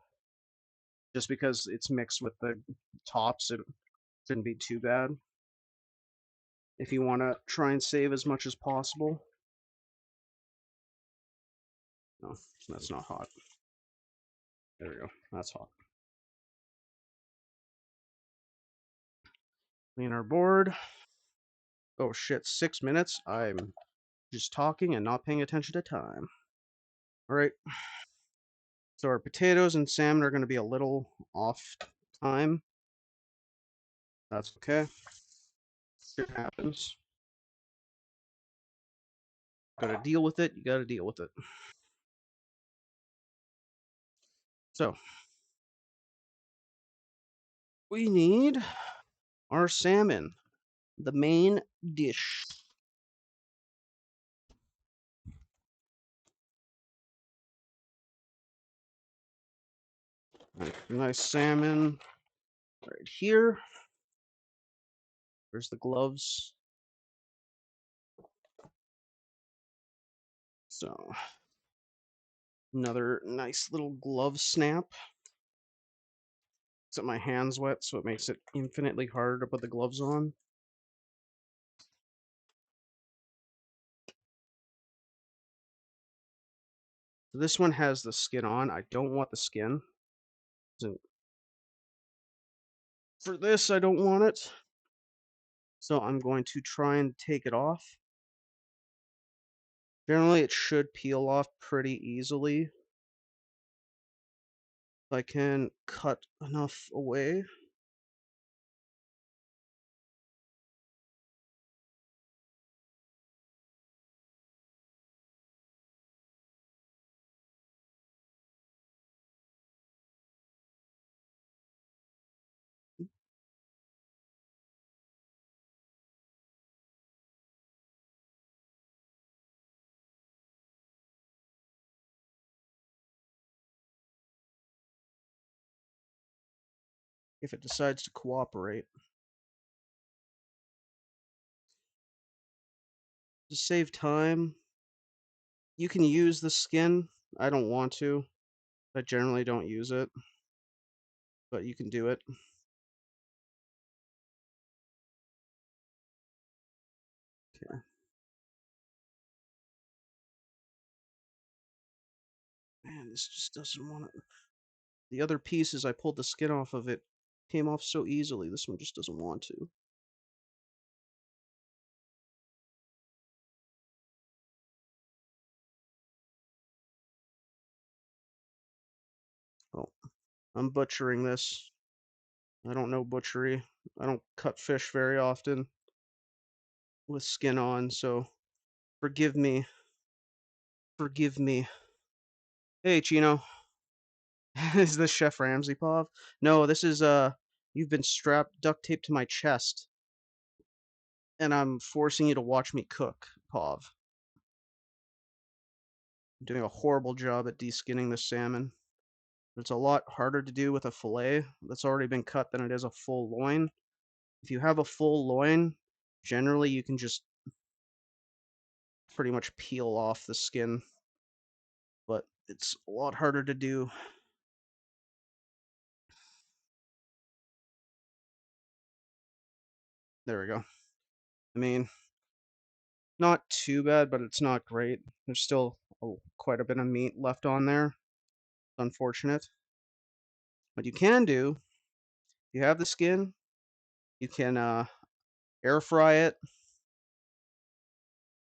Speaker 1: Just because it's mixed with the tops, it shouldn't be too bad. If you want to try and save as much as possible. No, that's not hot. There we go. That's hot. Clean our board. Oh shit, 6 minutes? I'm just talking and not paying attention to time. All right. So our potatoes and salmon are going to be a little off time. That's okay. Shit happens. Gotta deal with it. You gotta deal with it. So we need our salmon, the main dish. Right, nice salmon right here. There's the gloves. So another nice little glove snap. get my hands wet, so it makes it infinitely harder to put the gloves on. This one has the skin on. I don't want the skin. For this, I don't want it. So I'm going to try and take it off. Generally, it should peel off pretty easily. If I can cut enough away. If it decides to cooperate. To save time, you can use the skin. I don't want to. I generally don't use it, but you can do it. Okay. Man, this just doesn't want it. The other pieces, I pulled the skin off of it, came off so easily. This one just doesn't want to. Oh, I'm butchering this. I don't know butchery. I don't cut fish very often with skin on, so forgive me. Forgive me. Hey, Chino. Is this Chef Ramsay, Pav? No, this is you've been strapped duct taped to my chest, and I'm forcing you to watch me cook, Pav. I'm doing a horrible job at deskinning the salmon. It's a lot harder to do with a fillet that's already been cut than it is a full loin. If you have a full loin, generally you can just pretty much peel off the skin, but it's a lot harder to do. There we go. I mean, not too bad, but it's not great. There's still quite a bit of meat left on there. It's unfortunate. What you can do, you have the skin, you can air fry it,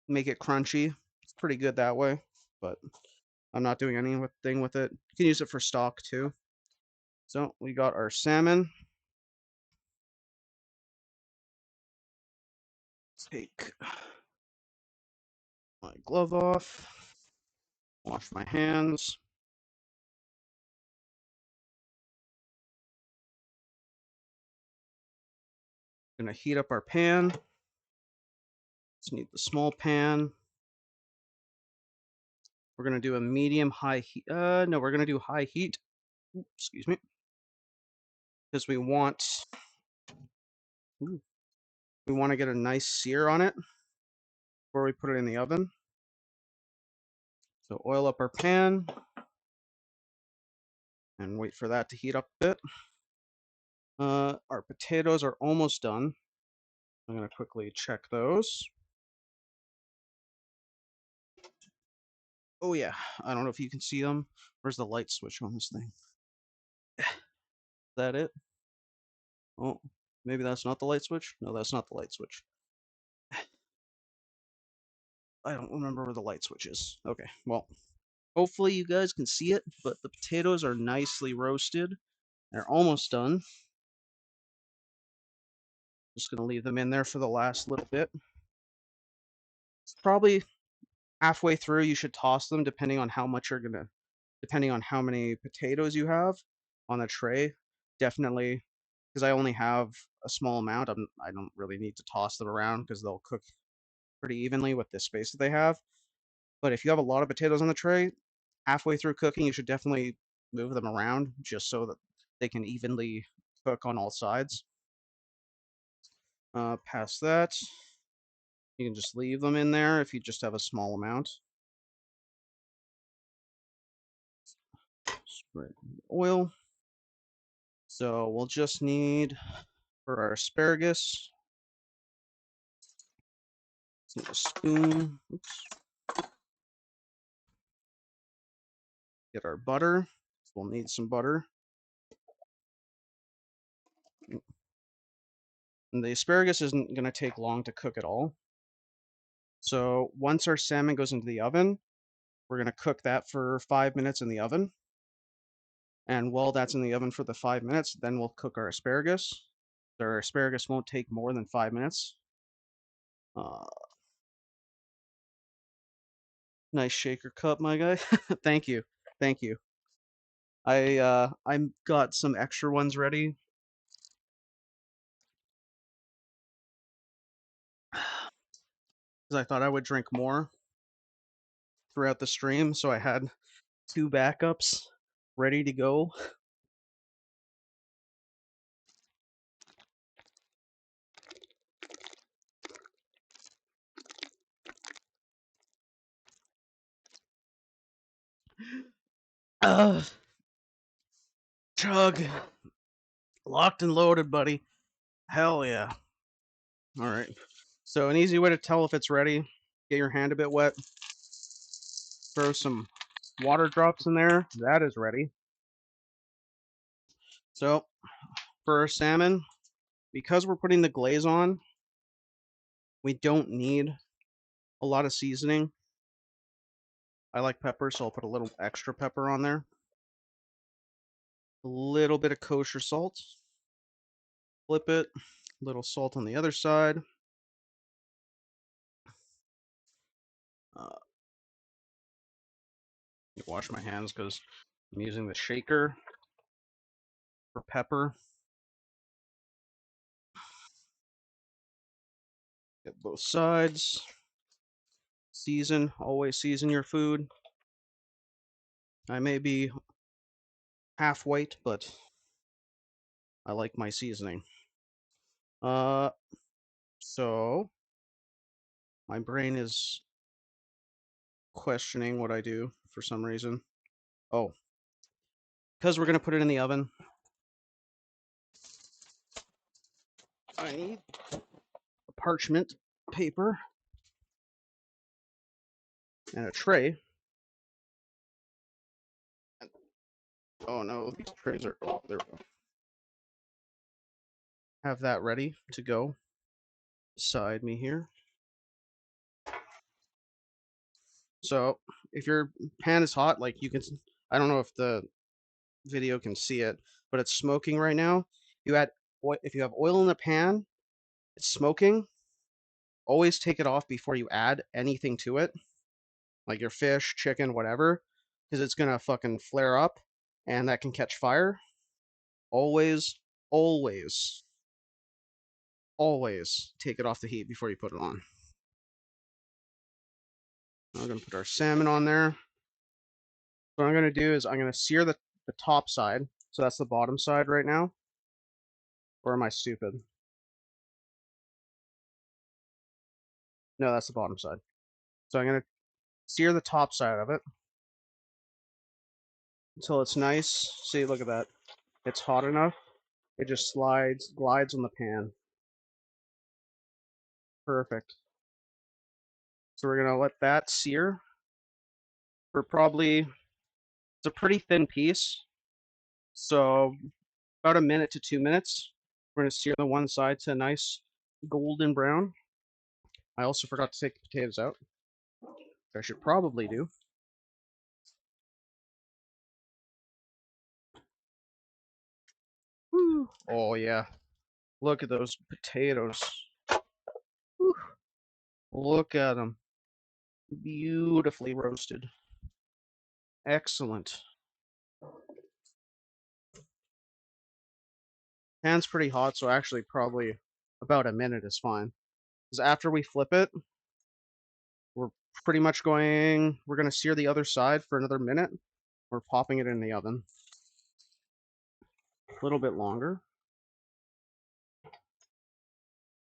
Speaker 1: make it crunchy. It's pretty good that way, but I'm not doing anything with it. You can use it for stock too. So we got our salmon. Take my glove off, wash my hands. Gonna heat up our pan. Just need the small pan. We're gonna do a medium high heat. No, we're gonna do high heat. Ooh, excuse me, because we want to get a nice sear on it before we put it in the oven. So oil up our pan and wait for that to heat up a bit. Our potatoes are almost done. I'm gonna quickly check those. Oh yeah, I don't know if you can see them. Where's the light switch on this thing? Is that it? Oh, maybe that's not the light switch? No, that's not the light switch. I don't remember where the light switch is. Okay, well, hopefully you guys can see it, but the potatoes are nicely roasted. They're almost done. Just gonna leave them in there for the last little bit. Probably halfway through, you should toss them depending on how much depending on how many potatoes you have on the tray. Definitely, because I only have a small amount. I don't really need to toss them around because they'll cook pretty evenly with the space that they have. But if you have a lot of potatoes on the tray, halfway through cooking, you should definitely move them around just so that they can evenly cook on all sides. Past that, you can just leave them in there if you just have a small amount. Spread oil. So we'll just need, for our asparagus, a spoon. Oops. Get our butter. We'll need some butter. And the asparagus isn't going to take long to cook at all. So once our salmon goes into the oven, we're going to cook that for 5 minutes in the oven. And while that's in the oven for the 5 minutes, then we'll cook our asparagus. Our asparagus won't take more than 5 minutes. Nice shaker cup, my guy. Thank you. Thank you. I got some extra ones ready. Because I thought I would drink more throughout the stream, so I had 2 backups ready to go. Chug. Locked and loaded, buddy. Hell yeah. All right. So an easy way to tell if it's ready, get your hand a bit wet, throw some water drops in there. That is ready. So for our salmon, because we're putting the glaze on, we don't need a lot of seasoning. I like pepper, so I'll put a little extra pepper on there. A little bit of kosher salt. Flip it. A little salt on the other side. Wash my hands because I'm using the shaker for pepper. Get both sides. Season. Always season your food. I may be half white, but I like my seasoning. So my brain is questioning what I do for some reason. Oh, because we're gonna put it in the oven, I need a parchment paper and a tray. Oh no, these trays are, oh, there we go. Have that ready to go beside me here. So if your pan is hot, like you can, I don't know if the video can see it, but it's smoking right now. If you have oil in the pan, it's smoking. Always take it off before you add anything to it, like your fish, chicken, whatever, because it's gonna fucking flare up and that can catch fire. Always, always, always take it off the heat before you put it on. We're gonna put our salmon on there. What I'm gonna do is I'm gonna sear the top side. So that's the bottom side right now. Or am I stupid? No, that's the bottom side. So I'm gonna sear the top side of it until it's nice. See, look at that. It's hot enough. It just glides on the pan. Perfect. So we're gonna let that sear for probably, it's a pretty thin piece. So about a minute to 2 minutes. We're gonna sear the one side to a nice golden brown. I also forgot to take the potatoes out. I should probably do. Woo. Oh yeah. Look at those potatoes. Woo. Look at them. Beautifully roasted. Excellent. Pan's pretty hot, so actually probably about a minute is fine. Because after we flip it, we're pretty much we're going to sear the other side for another minute. We're popping it in the oven. A little bit longer.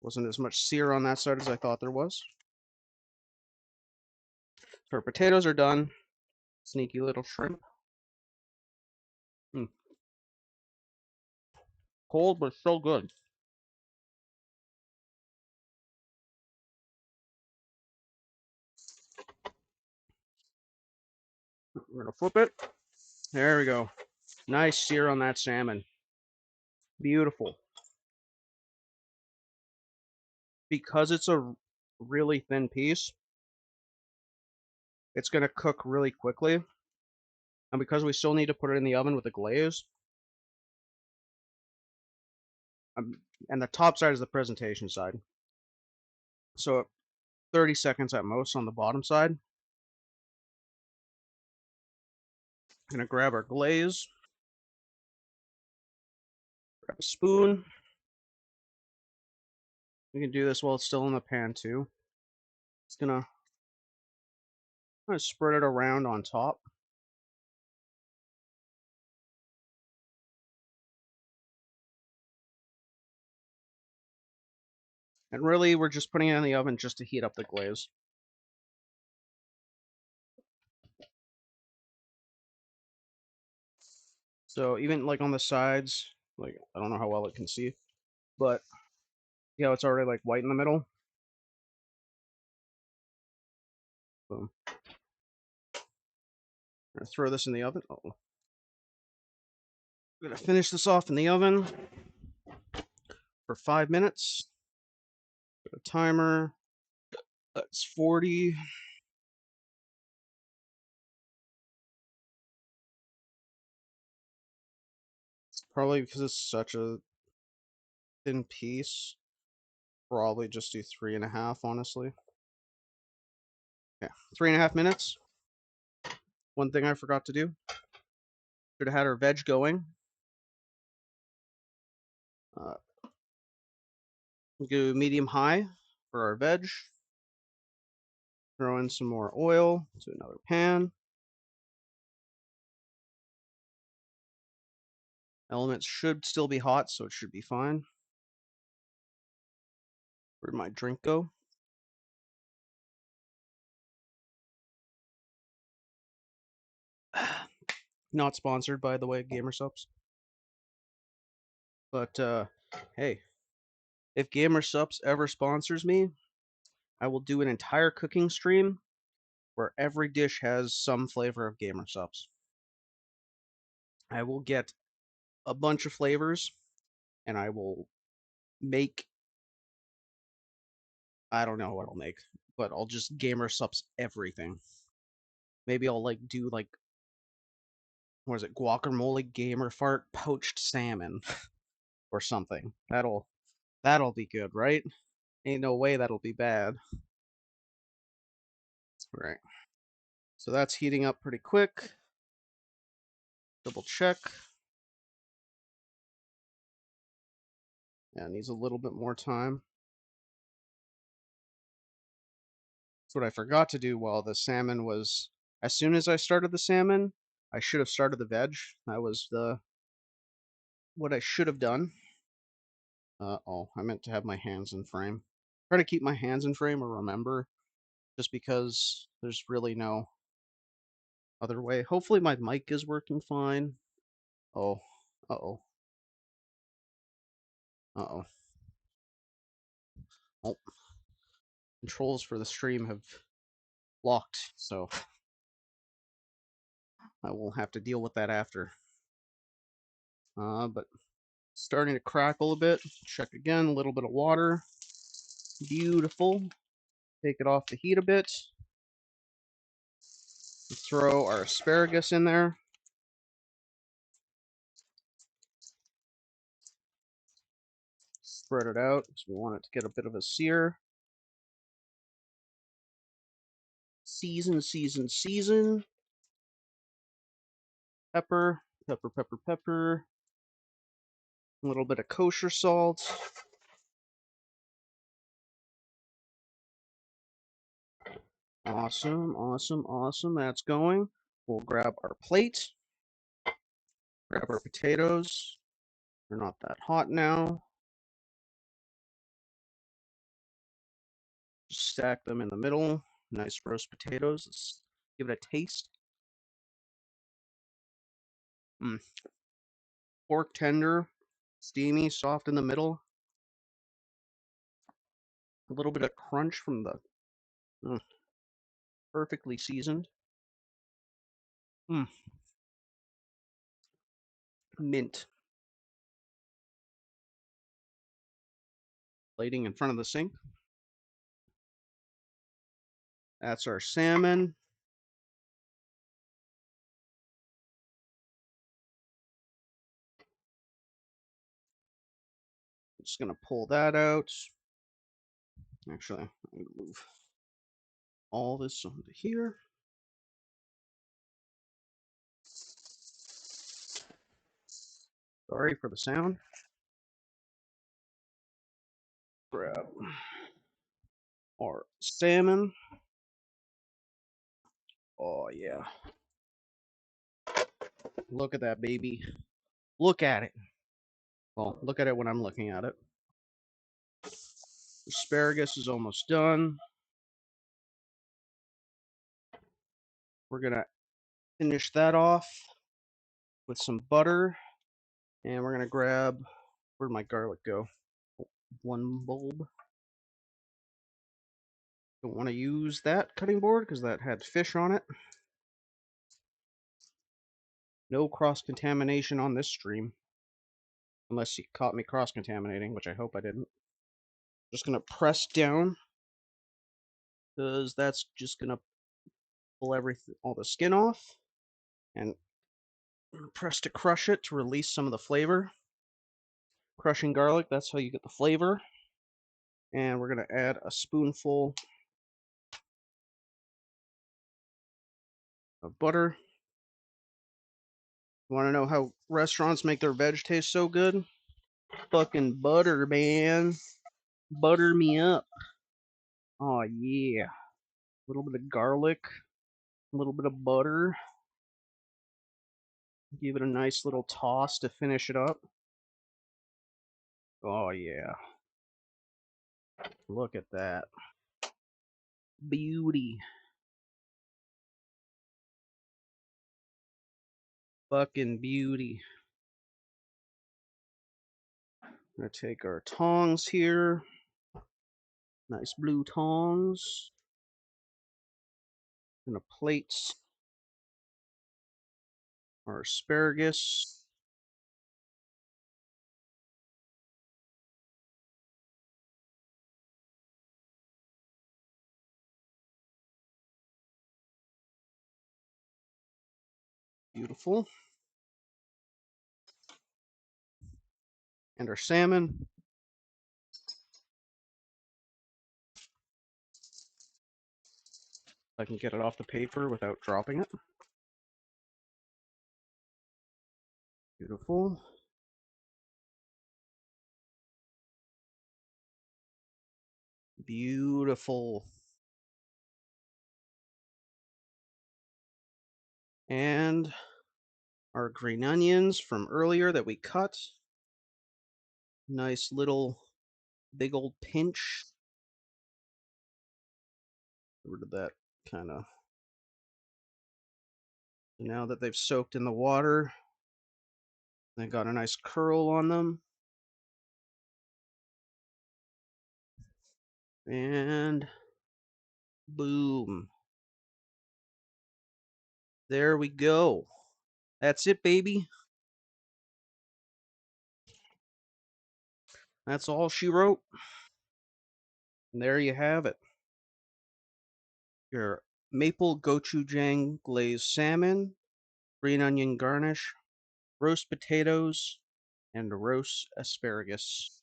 Speaker 1: Wasn't as much sear on that side as I thought there was. So our potatoes are done. Sneaky little shrimp. Cold, but so good. We're gonna flip it. There we go. Nice sear on that salmon. Beautiful. Because it's a really thin piece, it's gonna cook really quickly. And because we still need to put it in the oven with a glaze, and the top side is the presentation side. So 30 seconds at most on the bottom side. Gonna grab our glaze, grab a spoon. We can do this while it's still in the pan too. It's gonna spread it around on top. And really, we're just putting it in the oven just to heat up the glaze. So even like on the sides, like I don't know how well it can see, but you know, it's already like white in the middle. Boom. I'm gonna throw this in the oven. Oh, I'm gonna finish this off in the oven for 5 minutes. Put a timer. That's 40. Probably because it's such a thin piece. Probably just do 3.5, honestly. Yeah, 3.5 minutes. One thing I forgot to do. Should have had our veg going. We go medium high for our veg. Throw in some more oil to another pan. Elements should still be hot, so it should be fine. Where'd my drink go? Not sponsored, by the way, Gamer Subs. But hey, if Gamer Subs ever sponsors me, I will do an entire cooking stream where every dish has some flavor of Gamer Subs. I will get a bunch of flavors and I will make, I don't know what I'll make, but I'll just Gamer Subs everything. Maybe I'll like do like, what is it, guacamole gamer fart poached salmon or something. That'll be good, right? Ain't no way that'll be bad. Right. So that's heating up pretty quick. Double check. Yeah, it needs a little bit more time. That's what I forgot to do while the salmon was. As soon as I started the salmon, I should have started the veg. That was the what I should have done. Oh, I meant to have my hands in frame. Try to keep my hands in frame or remember, just because there's really no other way. Hopefully my mic is working fine. Oh, uh-oh. Uh-oh. Oh, controls for the stream have locked, so I will have to deal with that after. But starting to crackle a bit. Check again, a little bit of water. Beautiful. Take it off the heat a bit. Throw our asparagus in there. Spread it out because we want it to get a bit of a sear. Season, season, season. Pepper, pepper, pepper, pepper. A little bit of kosher salt. Awesome, awesome, awesome. That's going. We'll grab our plate. Grab our potatoes. They're not that hot now. Just stack them in the middle. Nice roast potatoes. Let's give it a taste. Pork tender. Steamy, soft in the middle. A little bit of crunch from the perfectly seasoned. Mint. Plating in front of the sink. That's our salmon. Just gonna pull that out. Actually, I'm gonna move all this onto here. Sorry for the sound. Grab our salmon. Oh yeah. Look at that baby. Look at it. Well, look at it when I'm looking at it. Asparagus is almost done. We're gonna finish that off with some butter. And we're gonna grab, where'd my garlic go? One bulb. Don't want to use that cutting board because that had fish on it. No cross-contamination on this stream. Unless you caught me cross-contaminating, which I hope I didn't. Just gonna press down because that's just gonna pull all the skin off, and press to crush it to release some of the flavor. Crushing garlic, that's how you get the flavor. And we're gonna add a spoonful of butter. You want to know how restaurants make their veg taste so good? Fucking butter, man. Butter me up. Oh yeah. A little bit of garlic, a little bit of butter. Give it a nice little toss to finish it up. Oh yeah. Look at that. Beauty. Fucking beauty. I'm gonna take our tongs here. Nice blue tongs. Gonna plate our asparagus. Beautiful. And our salmon. I can get it off the paper without dropping it. Beautiful. Beautiful. And our green onions from earlier that we cut. Nice little big old pinch. Get rid of that kind of. Now that they've soaked in the water, they got a nice curl on them. And boom. There we go. That's it, baby. That's all she wrote. And there you have it. Your maple gochujang glazed salmon, green onion garnish, roast potatoes, and roast asparagus.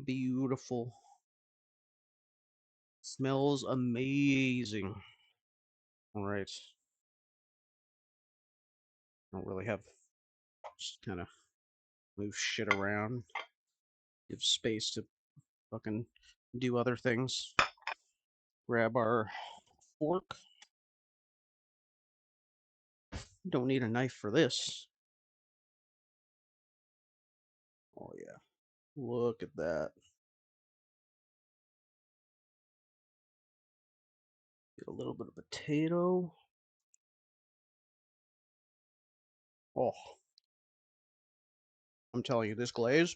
Speaker 1: Beautiful. Smells amazing. All right. Don't really have, just kind of move shit around, give space to fucking do other things. Grab our fork. Don't need a knife for this. Oh yeah. Look at that. Get a little bit of potato. Oh. I'm telling you, this glaze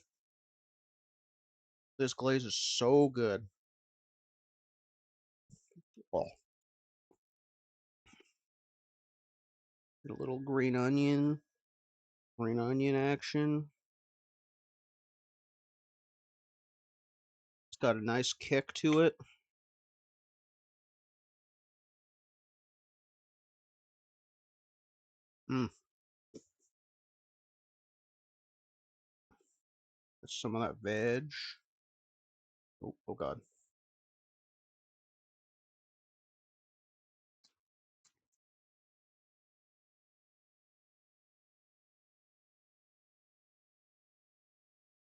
Speaker 1: is so good. Oh, get a little green onion action. It's got a nice kick to it. Mm. Some of that veg. Oh God.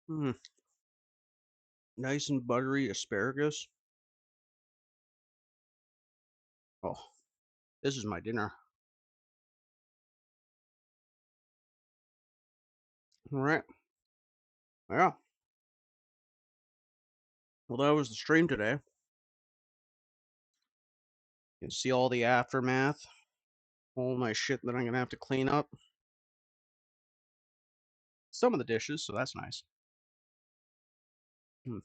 Speaker 1: Mm. Nice and buttery asparagus. Oh, this is my dinner. All right. Yeah. Well, that was the stream today. You can see all the aftermath, all my shit that I'm gonna have to clean up. Some of the dishes, so that's nice. Mm.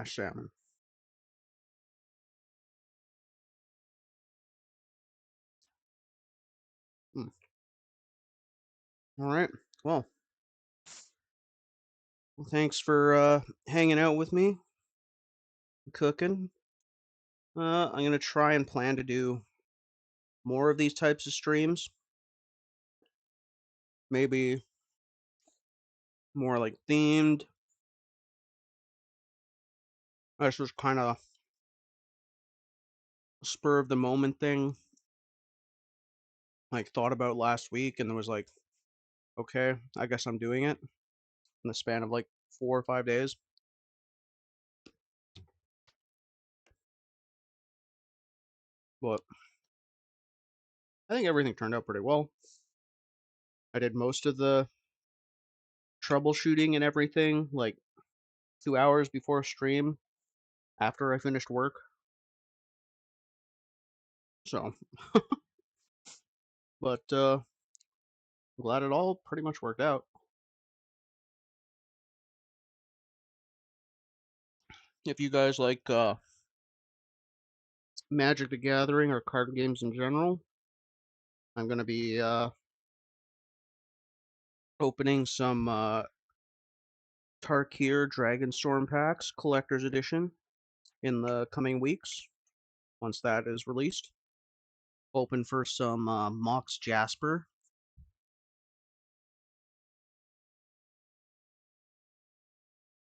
Speaker 1: Salmon. Mm. All right. Well, thanks for hanging out with me, cooking. I'm gonna try and plan to do more of these types of streams. Maybe more like themed. This was kind of spur of the moment thing. Like thought about last week, and it was like, okay, I guess I'm doing it in the span of like 4 or 5 days. But I think everything turned out pretty well. I did most of the troubleshooting and everything like 2 hours before stream after I finished work. So, but glad it all pretty much worked out. If you guys like Magic the Gathering or card games in general, I'm gonna be opening some Tarkir Dragonstorm packs, Collector's Edition, in the coming weeks once that is released. Open for some Mox Jasper.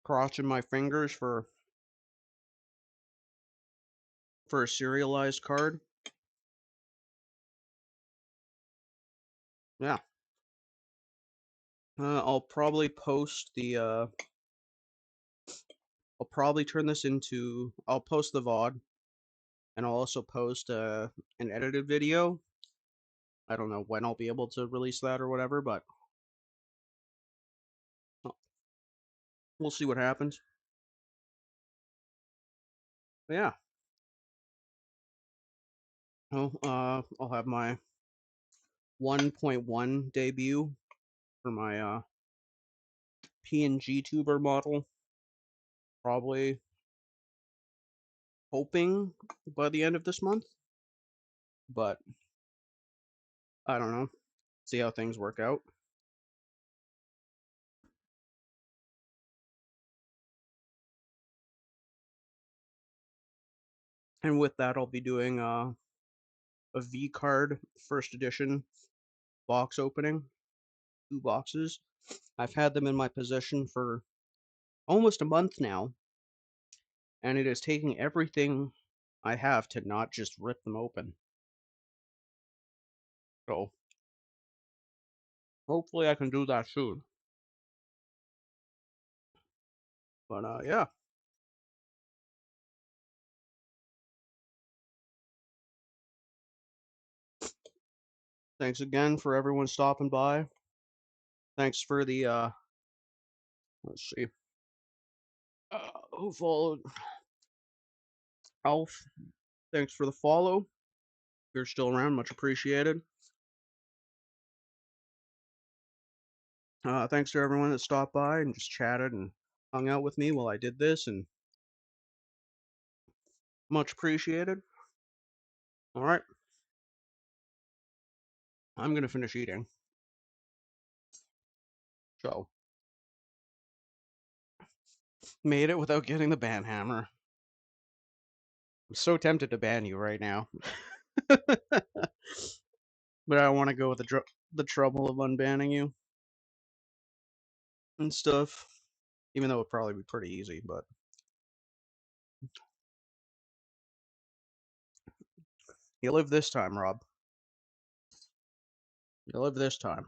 Speaker 1: Crossing my fingers for a serialized card. Yeah. I'll probably post the. I'll probably turn this into. I'll post the VOD, and I'll also post an edited video. I don't know when I'll be able to release that or whatever, but we'll see what happens. But yeah. Oh, I'll have my 1.1 debut for my PNG tuber model. Probably hoping by the end of this month, but I don't know. See how things work out. And with that, I'll be doing a V card first edition box opening, 2 boxes. I've had them in my possession for almost a month now, and it is taking everything I have to not just rip them open. So hopefully I can do that soon. But yeah. Thanks again for everyone stopping by. Thanks for the let's see. Who followed? Alf. Thanks for the follow. If you're still around, much appreciated. Thanks to everyone that stopped by and just chatted and hung out with me while I did this, and much appreciated. All right, I'm gonna finish eating. So, made it without getting the ban hammer. I'm so tempted to ban you right now, but I don't want to go with the trouble of unbanning you and stuff. Even though it'd probably be pretty easy, but you live this time, Rob. You live this time.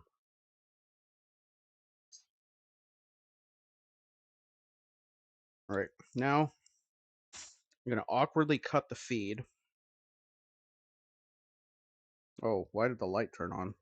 Speaker 1: All right, now I'm gonna awkwardly cut the feed. Oh, why did the light turn on?